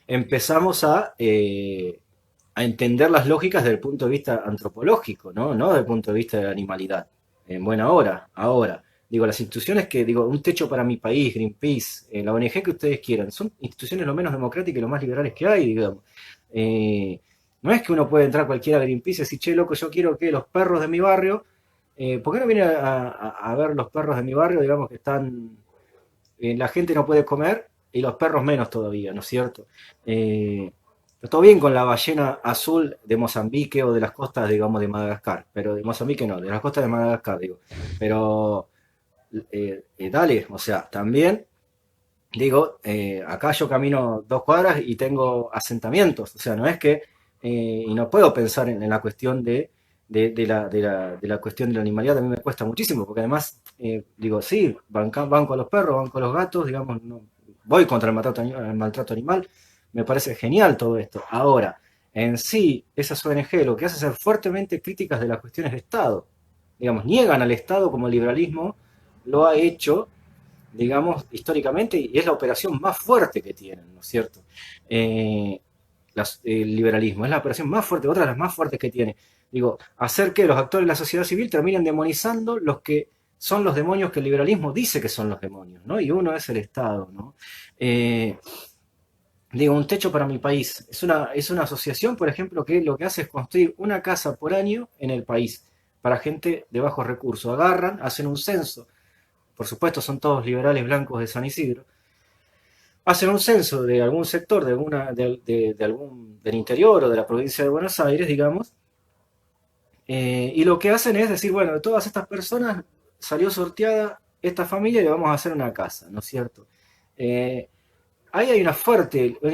empezamos a entender las lógicas desde el punto de vista antropológico, ¿no? No desde el punto de vista de la animalidad. En buena hora, ahora. Digo, las instituciones que, digo, un techo para mi país, Greenpeace, la ONG que ustedes quieran, son instituciones lo menos democráticas y lo más liberales que hay, digamos. Eh, no es que uno puede entrar cualquiera a Greenpeace y decir, che, loco, yo quiero que los perros de mi barrio, ¿por qué no viene a ver los perros de mi barrio, digamos, que están, la gente no puede comer y los perros menos todavía, ¿no es cierto? Eh, todo bien con la ballena azul de Mozambique o de las costas, digamos, de Madagascar, pero de Mozambique no, de las costas de Madagascar, digo. Pero dale, o sea, también digo, acá yo camino 2 cuadras y tengo asentamientos, o sea, no es que, y no puedo pensar en la cuestión de la cuestión de la animalidad, a mí me cuesta muchísimo, porque además, digo, sí, banco a los perros, banco a los gatos, digamos, no, voy contra el maltrato animal, me parece genial todo esto. Ahora, en sí, esas ONG lo que hacen es ser fuertemente críticas de las cuestiones de Estado, digamos, niegan al Estado como el liberalismo lo ha hecho, digamos, históricamente, y es la operación más fuerte que tienen, ¿no es cierto? Eh, el liberalismo es la operación más fuerte, otra de las más fuertes que tiene. Digo, hacer que los actores de la sociedad civil terminen demonizando los que son los demonios que el liberalismo dice que son los demonios, ¿no? Y uno es el Estado, ¿no? Eh, Digo, un techo para mi país. Es una asociación, por ejemplo, que lo que hace es construir una casa por año en el país para gente de bajos recursos. Agarran, hacen un censo, por supuesto son todos liberales blancos de San Isidro, hacen un censo de algún sector, del interior o de la provincia de Buenos Aires, digamos, y lo que hacen es decir, bueno, de todas estas personas salió sorteada esta familia y le vamos a hacer una casa, ¿no es cierto? Eh, Ahí hay un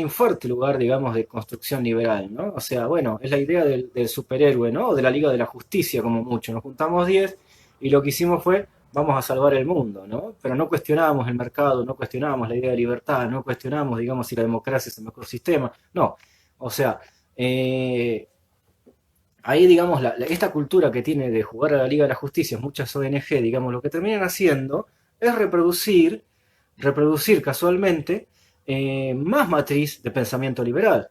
fuerte lugar, digamos, de construcción liberal, ¿no? O sea, bueno, es la idea del superhéroe, ¿no? O de la Liga de la Justicia, como mucho. Nos juntamos 10 y lo que hicimos fue, vamos a salvar el mundo, ¿no? Pero no cuestionábamos el mercado, no cuestionábamos la idea de libertad, no cuestionábamos, digamos, si la democracia es el mejor sistema. No. O sea, ahí, digamos, esta cultura que tiene de jugar a la Liga de la Justicia, muchas ONG, digamos, lo que terminan haciendo es reproducir casualmente más matriz de pensamiento liberal,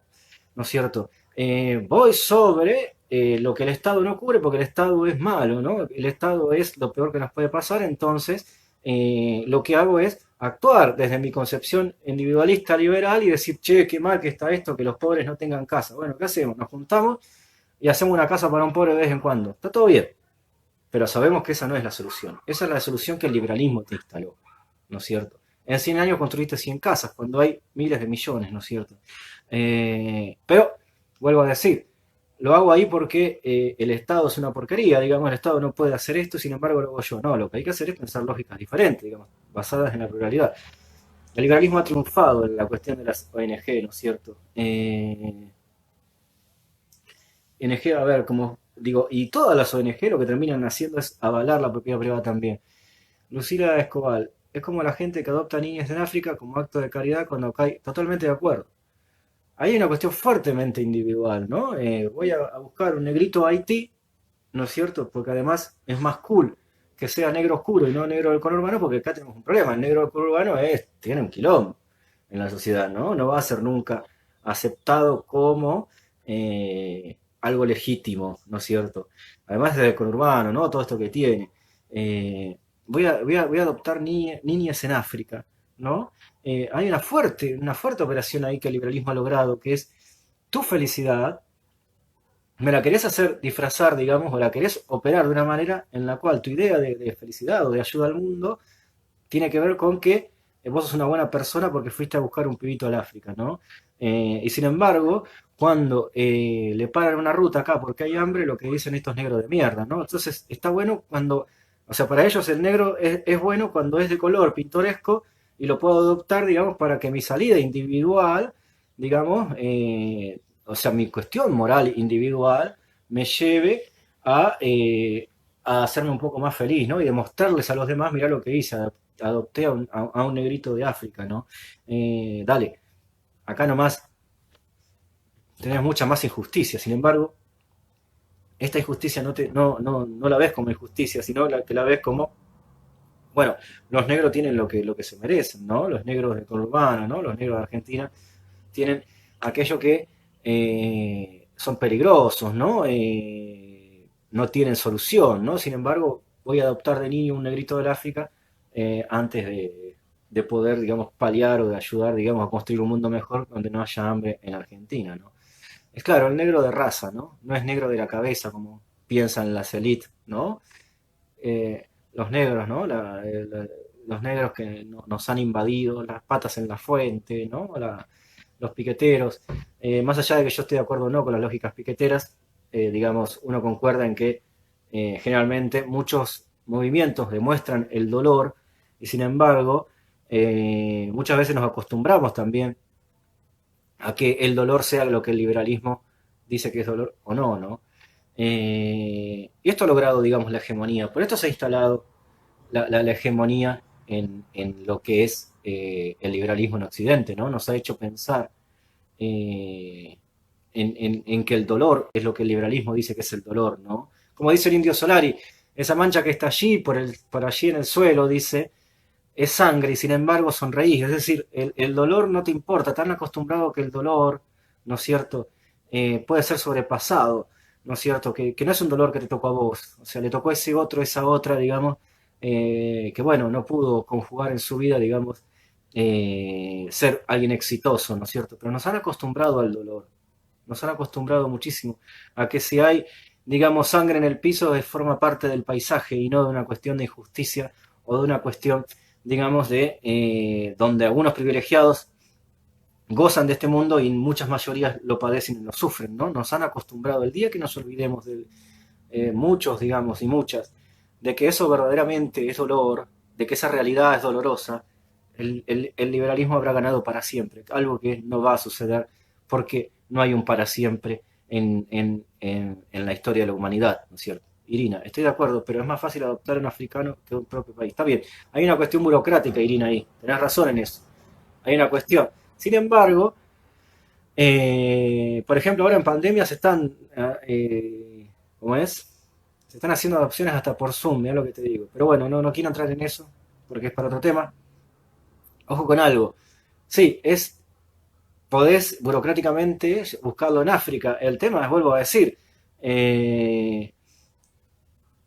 ¿no es cierto? Voy sobre lo que el Estado no cubre porque el Estado es malo, ¿no? El Estado es lo peor que nos puede pasar, entonces lo que hago es actuar desde mi concepción individualista liberal y decir, che, qué mal que está esto, que los pobres no tengan casa. Bueno, ¿qué hacemos? Nos juntamos y hacemos una casa para un pobre de vez en cuando. Está todo bien, pero sabemos que esa no es la solución. Esa es la solución que el liberalismo te instaló, ¿no es cierto? En 100 años construiste 100 casas, cuando hay miles de millones, ¿no es cierto? Pero, vuelvo a decir, lo hago ahí porque el Estado es una porquería, digamos, el Estado no puede hacer esto, sin embargo lo hago yo. No, lo que hay que hacer es pensar lógicas diferentes, digamos, basadas en la pluralidad. El liberalismo ha triunfado en la cuestión de las ONG, ¿no es cierto? ONG, a ver, como digo, y todas las ONG lo que terminan haciendo es avalar la propiedad privada también. Lucila Escobar, es como la gente que adopta niñas en África como acto de caridad cuando cae totalmente de acuerdo. Ahí hay una cuestión fuertemente individual, ¿no? Voy a buscar un negrito Haití, ¿no es cierto? Porque además es más cool que sea negro oscuro y no negro del conurbano, porque acá tenemos un problema. El negro del conurbano tiene un quilombo en la sociedad, ¿no? No va a ser nunca aceptado como algo legítimo, ¿no es cierto? Además del conurbano, ¿no? Todo esto que tiene. Voy a adoptar niñas en África, ¿no? Hay una fuerte operación ahí que el liberalismo ha logrado, que es tu felicidad me la querés hacer disfrazar, digamos, o la querés operar de una manera en la cual tu idea de felicidad o de ayuda al mundo tiene que ver con que vos sos una buena persona porque fuiste a buscar un pibito al África, ¿no? Y sin embargo, cuando le paran una ruta acá porque hay hambre, lo que dicen estos negros de mierda, ¿no? Entonces está bueno cuando, o sea, para ellos el negro es bueno cuando es de color pintoresco y lo puedo adoptar, digamos, para que mi salida individual, digamos, o sea, mi cuestión moral individual me lleve a hacerme un poco más feliz, ¿no? Y demostrarles a los demás, mirá lo que hice, adopté a un negrito de África, ¿no? Dale, acá nomás tenés mucha más injusticia, sin embargo, esta injusticia no la ves como injusticia, sino que la ves como, bueno, los negros tienen lo que se merecen, ¿no? Los negros de conurbano, ¿no? Los negros de Argentina tienen aquello que son peligrosos, ¿no? No tienen solución, ¿no? Sin embargo, voy a adoptar de niño un negrito del África antes de poder, digamos, paliar o de ayudar, digamos, a construir un mundo mejor donde no haya hambre en Argentina, ¿no? Es claro, el negro de raza, ¿no? No es negro de la cabeza como piensan las élites, ¿no? Los negros, ¿no? Los negros que nos han invadido, las patas en la fuente, ¿no? Los piqueteros. Más allá de que yo esté de acuerdo o no con las lógicas piqueteras, digamos, uno concuerda en que generalmente muchos movimientos demuestran el dolor y sin embargo muchas veces nos acostumbramos también a que el dolor sea lo que el liberalismo dice que es dolor o no, ¿no? Y esto ha logrado, digamos, la hegemonía. Por esto se ha instalado la hegemonía en lo que es el liberalismo en Occidente, ¿no? Nos ha hecho pensar eh, en que el dolor es lo que el liberalismo dice que es el dolor, ¿no? Como dice el Indio Solari, esa mancha que está allí, por allí en el suelo, dice, es sangre y sin embargo sonreís. Es decir, el dolor no te importa, tan acostumbrado que el dolor, ¿no es cierto?, puede ser sobrepasado, ¿no es cierto?, que no es un dolor que te tocó a vos, o sea, le tocó a ese otro, esa otra, digamos, que bueno, no pudo conjugar en su vida, digamos, ser alguien exitoso, ¿no es cierto? Pero nos han acostumbrado al dolor, nos han acostumbrado muchísimo a que si hay, digamos, sangre en el piso, forma parte del paisaje y no de una cuestión de injusticia o de una cuestión, digamos, de donde algunos privilegiados gozan de este mundo y muchas mayorías lo padecen y lo sufren, ¿no? Nos han acostumbrado. El día que nos olvidemos de muchos, digamos, y muchas, de que eso verdaderamente es dolor, de que esa realidad es dolorosa, el liberalismo habrá ganado para siempre, algo que no va a suceder porque no hay un para siempre en la historia de la humanidad, ¿no es cierto? Irina, estoy de acuerdo, pero es más fácil adoptar a un africano que a un propio país. Está bien, hay una cuestión burocrática, Irina, ahí, tenés razón en eso, hay una cuestión. Sin embargo, por ejemplo, ahora en pandemia se están, ¿cómo es? Se están haciendo adopciones hasta por Zoom, mira lo que te digo. Pero bueno, no quiero entrar en eso, porque es para otro tema. Ojo con algo. Sí, podés burocráticamente buscarlo en África. El tema es, vuelvo a decir, eh,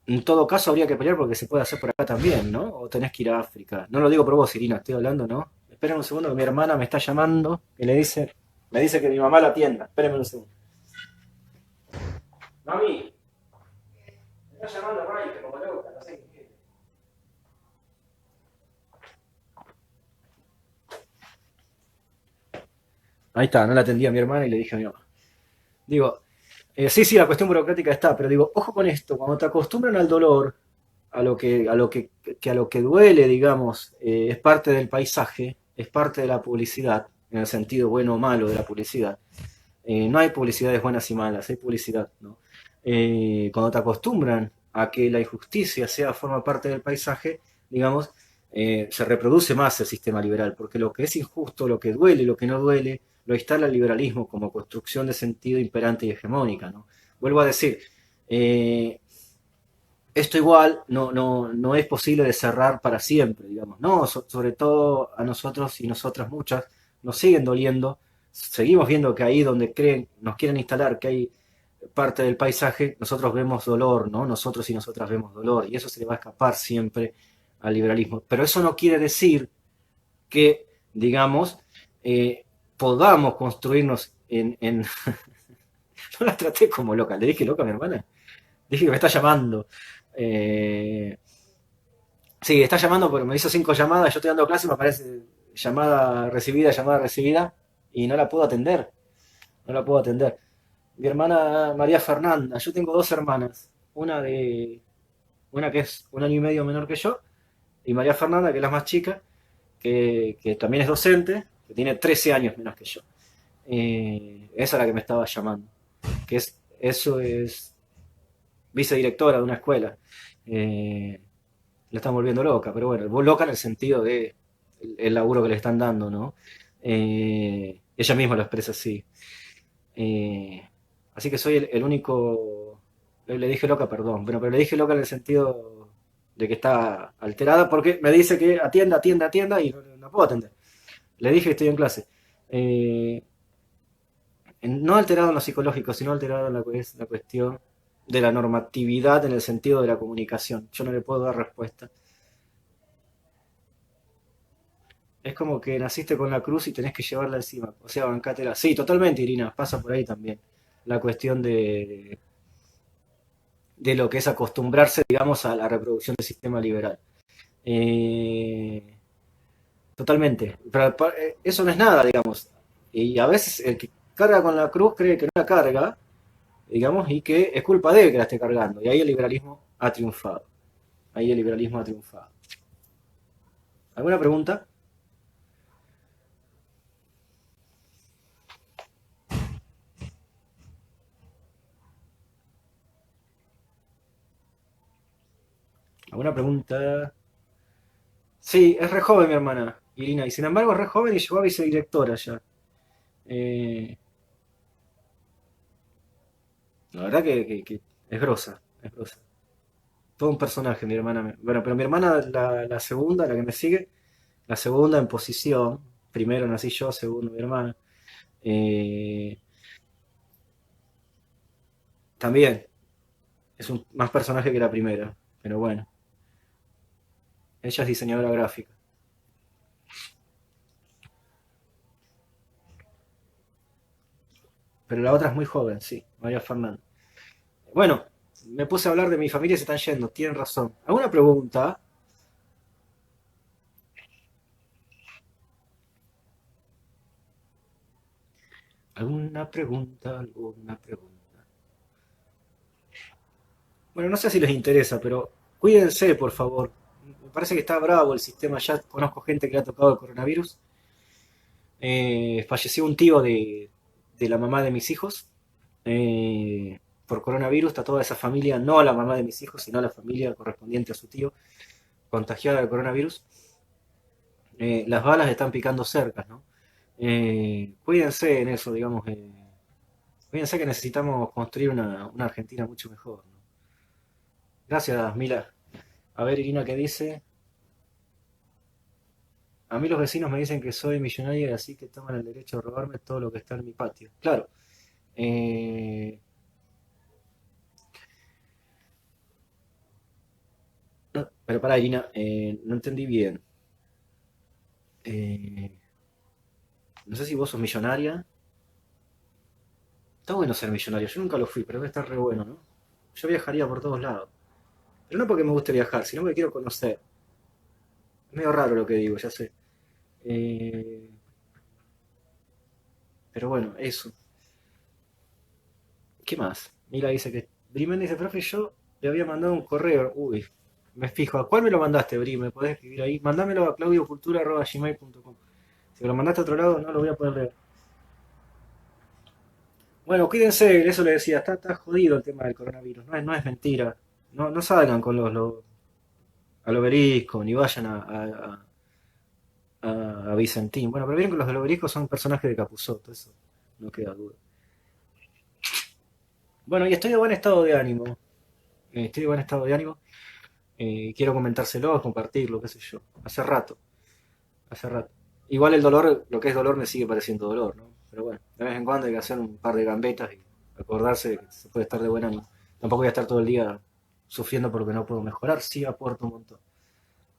en todo caso habría que pelear porque se puede hacer por acá también, ¿no? O tenés que ir a África. No lo digo por vos, Irina, estoy hablando, ¿no? Esperen un segundo que mi hermana me está llamando, que me dice que mi mamá la atienda. Espérenme un segundo. Mami, me está llamando Raike como loca, no sé qué quiere. Ahí está, no la atendía a mi hermana y le dije a mi mamá. Digo, sí, la cuestión burocrática está, pero digo, ojo con esto, cuando te acostumbran al dolor, a lo que duele, digamos, es parte del paisaje, es parte de la publicidad, en el sentido bueno o malo de la publicidad. No hay publicidades buenas y malas, hay publicidad, ¿no? Cuando te acostumbran a que la injusticia forma parte del paisaje, digamos, se reproduce más el sistema liberal, porque lo que es injusto, lo que duele, lo que no duele, lo instala el liberalismo como construcción de sentido imperante y hegemónica, ¿no? Vuelvo a decir, eh, esto igual no es posible de cerrar para siempre, digamos, ¿no? Sobre todo a nosotros y nosotras muchas nos siguen doliendo, seguimos viendo que ahí donde creen, nos quieren instalar que hay parte del paisaje, nosotros vemos dolor, ¿no? Nosotros y nosotras vemos dolor, y eso se le va a escapar siempre al liberalismo. Pero eso no quiere decir que, digamos, podamos construirnos en... No la traté como loca, le dije loca a mi hermana, dije que me está llamando. Eh, sí, está llamando porque me hizo 5 llamadas, yo estoy dando clase y me aparece llamada recibida, y no la puedo atender, no la puedo atender. Mi hermana María Fernanda, yo tengo 2 hermanas, una que es 1 año y medio menor que yo, y María Fernanda, que es la más chica, que también es docente, que tiene 13 años menos que yo. Esa es la que me estaba llamando, eso es vicedirectora de una escuela. Eh, la están volviendo loca, pero bueno, loca en el sentido de el laburo que le están dando, ¿no? Ella misma lo expresa así. Eh, Así que soy el único. Le dije loca, perdón, pero le dije loca en el sentido de que está alterada porque me dice que atienda, atienda, atienda y no puedo atender. Le dije que estoy en clase. Eh, no alterado en lo psicológico, sino alterado en la cuestión de la normatividad en el sentido de la comunicación. Yo no le puedo dar respuesta. Es como que naciste con la cruz y tenés que llevarla encima. O sea, bancátela. Sí, totalmente, Irina, pasa por ahí también. La cuestión de lo que es acostumbrarse, digamos, a la reproducción del sistema liberal. Eh, Totalmente. Pero eso no es nada, digamos. Y a veces el que carga con la cruz cree que no la carga, digamos, y que es culpa de él que la esté cargando. Y ahí el liberalismo ha triunfado. Ahí el liberalismo ha triunfado. ¿Alguna pregunta? ¿Alguna pregunta? Sí, es re joven mi hermana, Irina, y sin embargo es re joven y llegó a vicedirectora ya. Eh, la verdad que es grosa, es grosa. Todo un personaje, mi hermana. Bueno, pero mi hermana, la segunda, la que me sigue, la segunda en posición. Primero nací yo, segundo mi hermana. Eh, También es un más personaje que la primera, pero bueno, ella es diseñadora gráfica. Pero la otra es muy joven, sí, María Fernanda. Bueno, me puse a hablar de mi familia y se están yendo, tienen razón. ¿Alguna pregunta? ¿Alguna pregunta? ¿Alguna pregunta? Bueno, no sé si les interesa, pero cuídense, por favor. Me parece que está bravo el sistema. Ya conozco gente que le ha tocado el coronavirus. Falleció un tío de la mamá de mis hijos por coronavirus. Está toda esa familia, no la mamá de mis hijos, sino la familia correspondiente a su tío, contagiada de coronavirus. Las balas están picando cerca, ¿no? Cuídense en eso, digamos. Cuídense que necesitamos construir una Argentina mucho mejor, ¿no? Gracias, Mila. A ver, Irina, ¿qué dice? A mí los vecinos me dicen que soy millonaria y así que toman el derecho de robarme todo lo que está en mi patio. Claro. eh, no, pero pará, Irina, no entendí bien. Eh, no sé si vos sos millonaria. Está bueno ser millonario. Yo nunca lo fui, pero debe estar re bueno, ¿no? Yo viajaría por todos lados. Pero no porque me guste viajar, sino porque quiero conocer. Es medio raro lo que digo, ya sé. Eh, pero bueno, eso. ¿Qué más? Mira, dice que. Brimen dice, profe, yo le había mandado un correo. Uy, me fijo. ¿A cuál me lo mandaste, Bri? ¿Me podés escribir ahí? Mándamelo a claudiocultura.gmail.com. Si me lo mandaste a otro lado, no lo voy a poder leer. Bueno, cuídense, eso le decía, está jodido el tema del coronavirus, no es mentira. No salgan con al obelisco, ni vayan a Vicentín. Bueno, pero vieron que los del obelisco son personajes de Capusotto, eso no queda duda. Bueno, y estoy de buen estado de ánimo. Estoy de buen estado de ánimo. Quiero comentárselo, compartirlo, qué sé yo. Hace rato, hace rato. Igual el dolor, lo que es dolor me sigue pareciendo dolor, ¿no? Pero bueno, de vez en cuando hay que hacer un par de gambetas y acordarse de que se puede estar de buen ánimo. Tampoco voy a estar todo el día sufriendo porque no puedo mejorar, sí aporto un montón.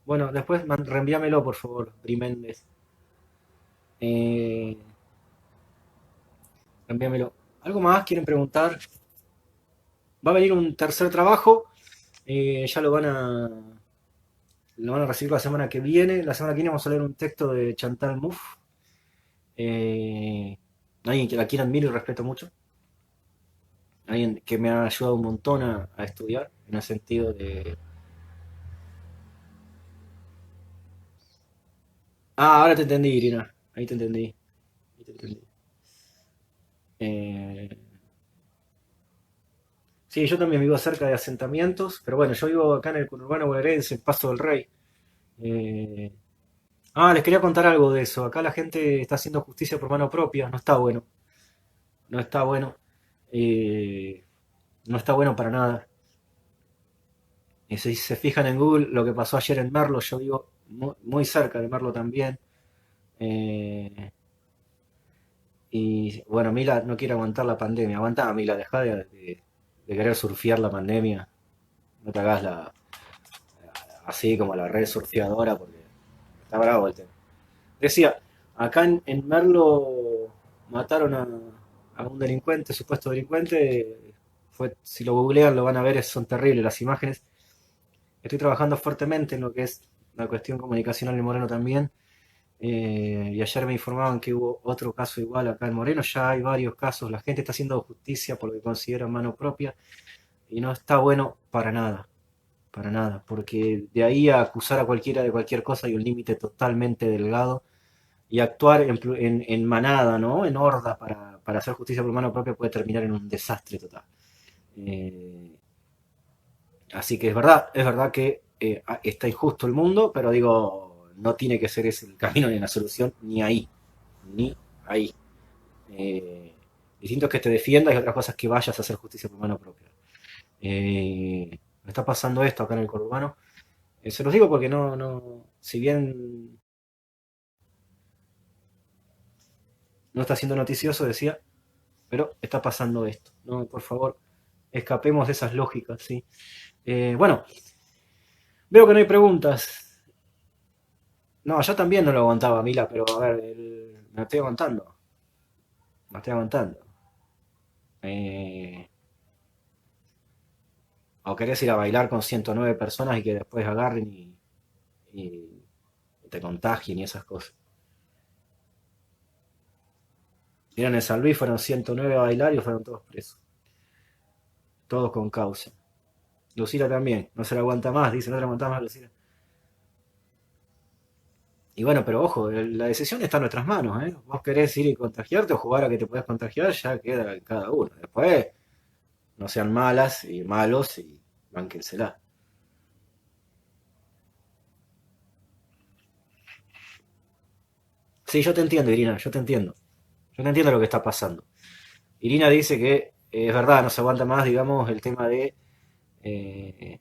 Bueno, después reenvíamelo, por favor, Briméndez. Eh, Reenvíamelo. ¿Algo más quieren preguntar? Va a venir un tercer trabajo, ya lo van a recibir la semana que viene. La semana que viene vamos a leer un texto de Chantal Mouffe, eh, alguien que la quiero admiro y respeto mucho, alguien que me ha ayudado un montón a estudiar, en el sentido de... Ah, ahora te entendí, Irina, ahí te entendí, ahí te entendí. Eh, sí, yo también vivo cerca de asentamientos, pero bueno, yo vivo acá en el conurbano bonaerense, en Paso del Rey. Eh, les quería contar algo de eso. Acá la gente está haciendo justicia por mano propia, no está bueno, no está bueno, eh, no está bueno para nada. Si se fijan en Google, lo que pasó ayer en Merlo, yo vivo muy cerca de Merlo también. eh, y bueno, Mila no quiere aguantar la pandemia. Aguantá, Mila, dejá de querer surfear la pandemia. No te hagas así como la red surfeadora porque está bravo el tema. Decía, acá en Merlo mataron a un delincuente, supuesto delincuente. Si lo googlean lo van a ver, son terribles las imágenes. Estoy trabajando fuertemente en lo que es la cuestión comunicacional en Moreno también. Y ayer me informaban que hubo otro caso igual acá en Moreno. Ya hay varios casos. La gente está haciendo justicia por lo que considera mano propia. Y no está bueno para nada. Porque de ahí a acusar a cualquiera de cualquier cosa hay un límite totalmente delgado. Y actuar en manada, ¿no? En horda para hacer justicia por mano propia puede terminar en un desastre total. Eh, Así que es verdad que está injusto el mundo, pero digo, no tiene que ser ese el camino ni la solución, ni ahí, ni ahí. Eh, Distinto es que te defiendas y otras cosas que vayas a hacer justicia por mano propia. Me está pasando esto acá en el conurbano. Se los digo porque si bien no está siendo noticioso, decía, pero está pasando esto. No, por favor, escapemos de esas lógicas, ¿sí? Bueno, veo que no hay preguntas. No, yo también no lo aguantaba, Mila, pero a ver, me estoy aguantando. Me estoy aguantando. Eh, o querés ir a bailar con 109 personas y que después agarren y te contagien y esas cosas. Miren, en San Luis fueron 109 a bailar y fueron todos presos. Todos con causa. Lucila también. No se la aguanta más, dice, no se la aguanta más, Lucila. Y bueno, pero ojo, la decisión está en nuestras manos, ¿eh? Vos querés ir y contagiarte o jugar a que te podés contagiar, ya queda en cada uno. Después, no sean malas y malos y bánquensela. Sí, yo te entiendo, Irina, yo te entiendo. Yo no entiendo lo que está pasando. Irina dice que es verdad, no se aguanta más, digamos, el tema eh,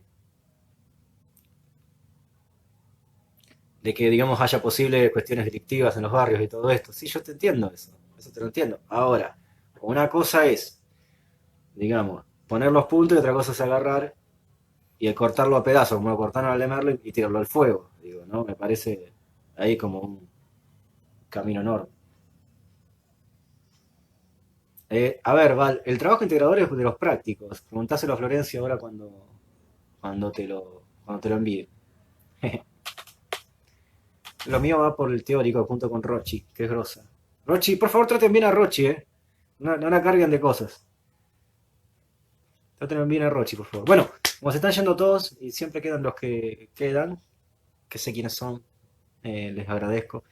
de que, digamos, haya posibles cuestiones delictivas en los barrios y todo esto. Sí, yo te entiendo eso te lo entiendo. Ahora, una cosa es, digamos, poner los puntos y otra cosa es agarrar y cortarlo a pedazos, como lo cortaron al de Merlo y tirarlo al fuego. Digo, ¿no? Me parece ahí como un camino enorme. A ver, Val, el trabajo integrador es de los prácticos. Preguntáselo a Florencia ahora cuando te lo envíe. Lo mío va por el teórico junto con Rochi, que es grosa. Rochi, por favor traten bien a Rochi, ¿eh? No la carguen de cosas. Traten bien a Rochi, por favor. Bueno, como se están yendo todos y siempre quedan los que quedan, que sé quiénes son, les agradezco.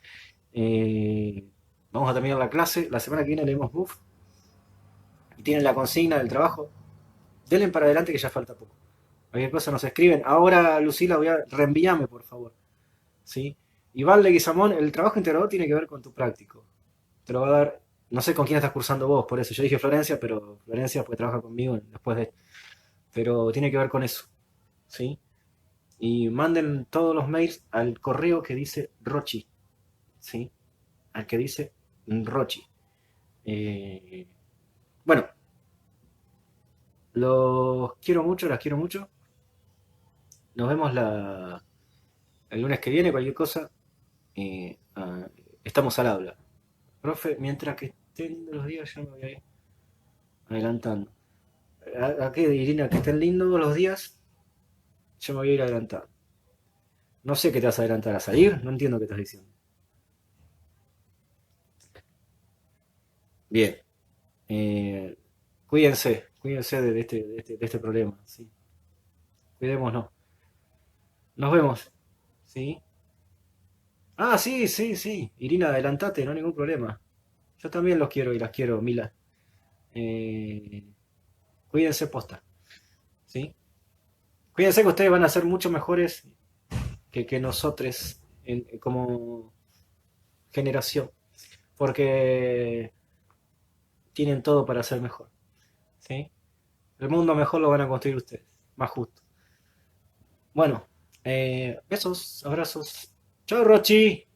Eh, Vamos a terminar la clase. La semana que viene leemos Buff. y tienen la consigna del trabajo, denle para adelante que ya falta poco. Cualquier cosa nos escriben. Ahora, Lucila, voy a reenvíame, por favor. ¿Sí? Y Valde Guizamón, el trabajo integrador tiene que ver con tu práctico. Te lo va a dar, no sé con quién estás cursando vos, por eso. Yo dije Florencia, pero Florencia pues trabaja conmigo después de... Pero tiene que ver con eso. ¿Sí? Y manden todos los mails al correo que dice Rochi. ¿Sí? Al que dice Rochi. Eh, bueno, los quiero mucho, las quiero mucho. Nos vemos el lunes que viene, cualquier cosa. Estamos al habla. Profe, mientras que estén lindos los días, yo me voy a ir adelantando. ¿A qué, Irina? Que estén lindos los días, yo me voy a ir adelantando. No sé qué te vas a adelantar a salir, no entiendo qué estás diciendo. Bien. Eh, cuídense de este problema. ¿Sí? Cuidémonos. Nos vemos. ¿Sí? Ah, sí, sí, sí. Irina, adelantate, no hay ningún problema. Yo también los quiero y las quiero, Mila. Eh, cuídense posta. ¿Sí? Cuídense que ustedes van a ser mucho mejores que nosotros como generación. Porque tienen todo para ser mejor. ¿Sí? El mundo mejor lo van a construir ustedes. Más justo. Bueno, besos, abrazos. Chao, Rochi.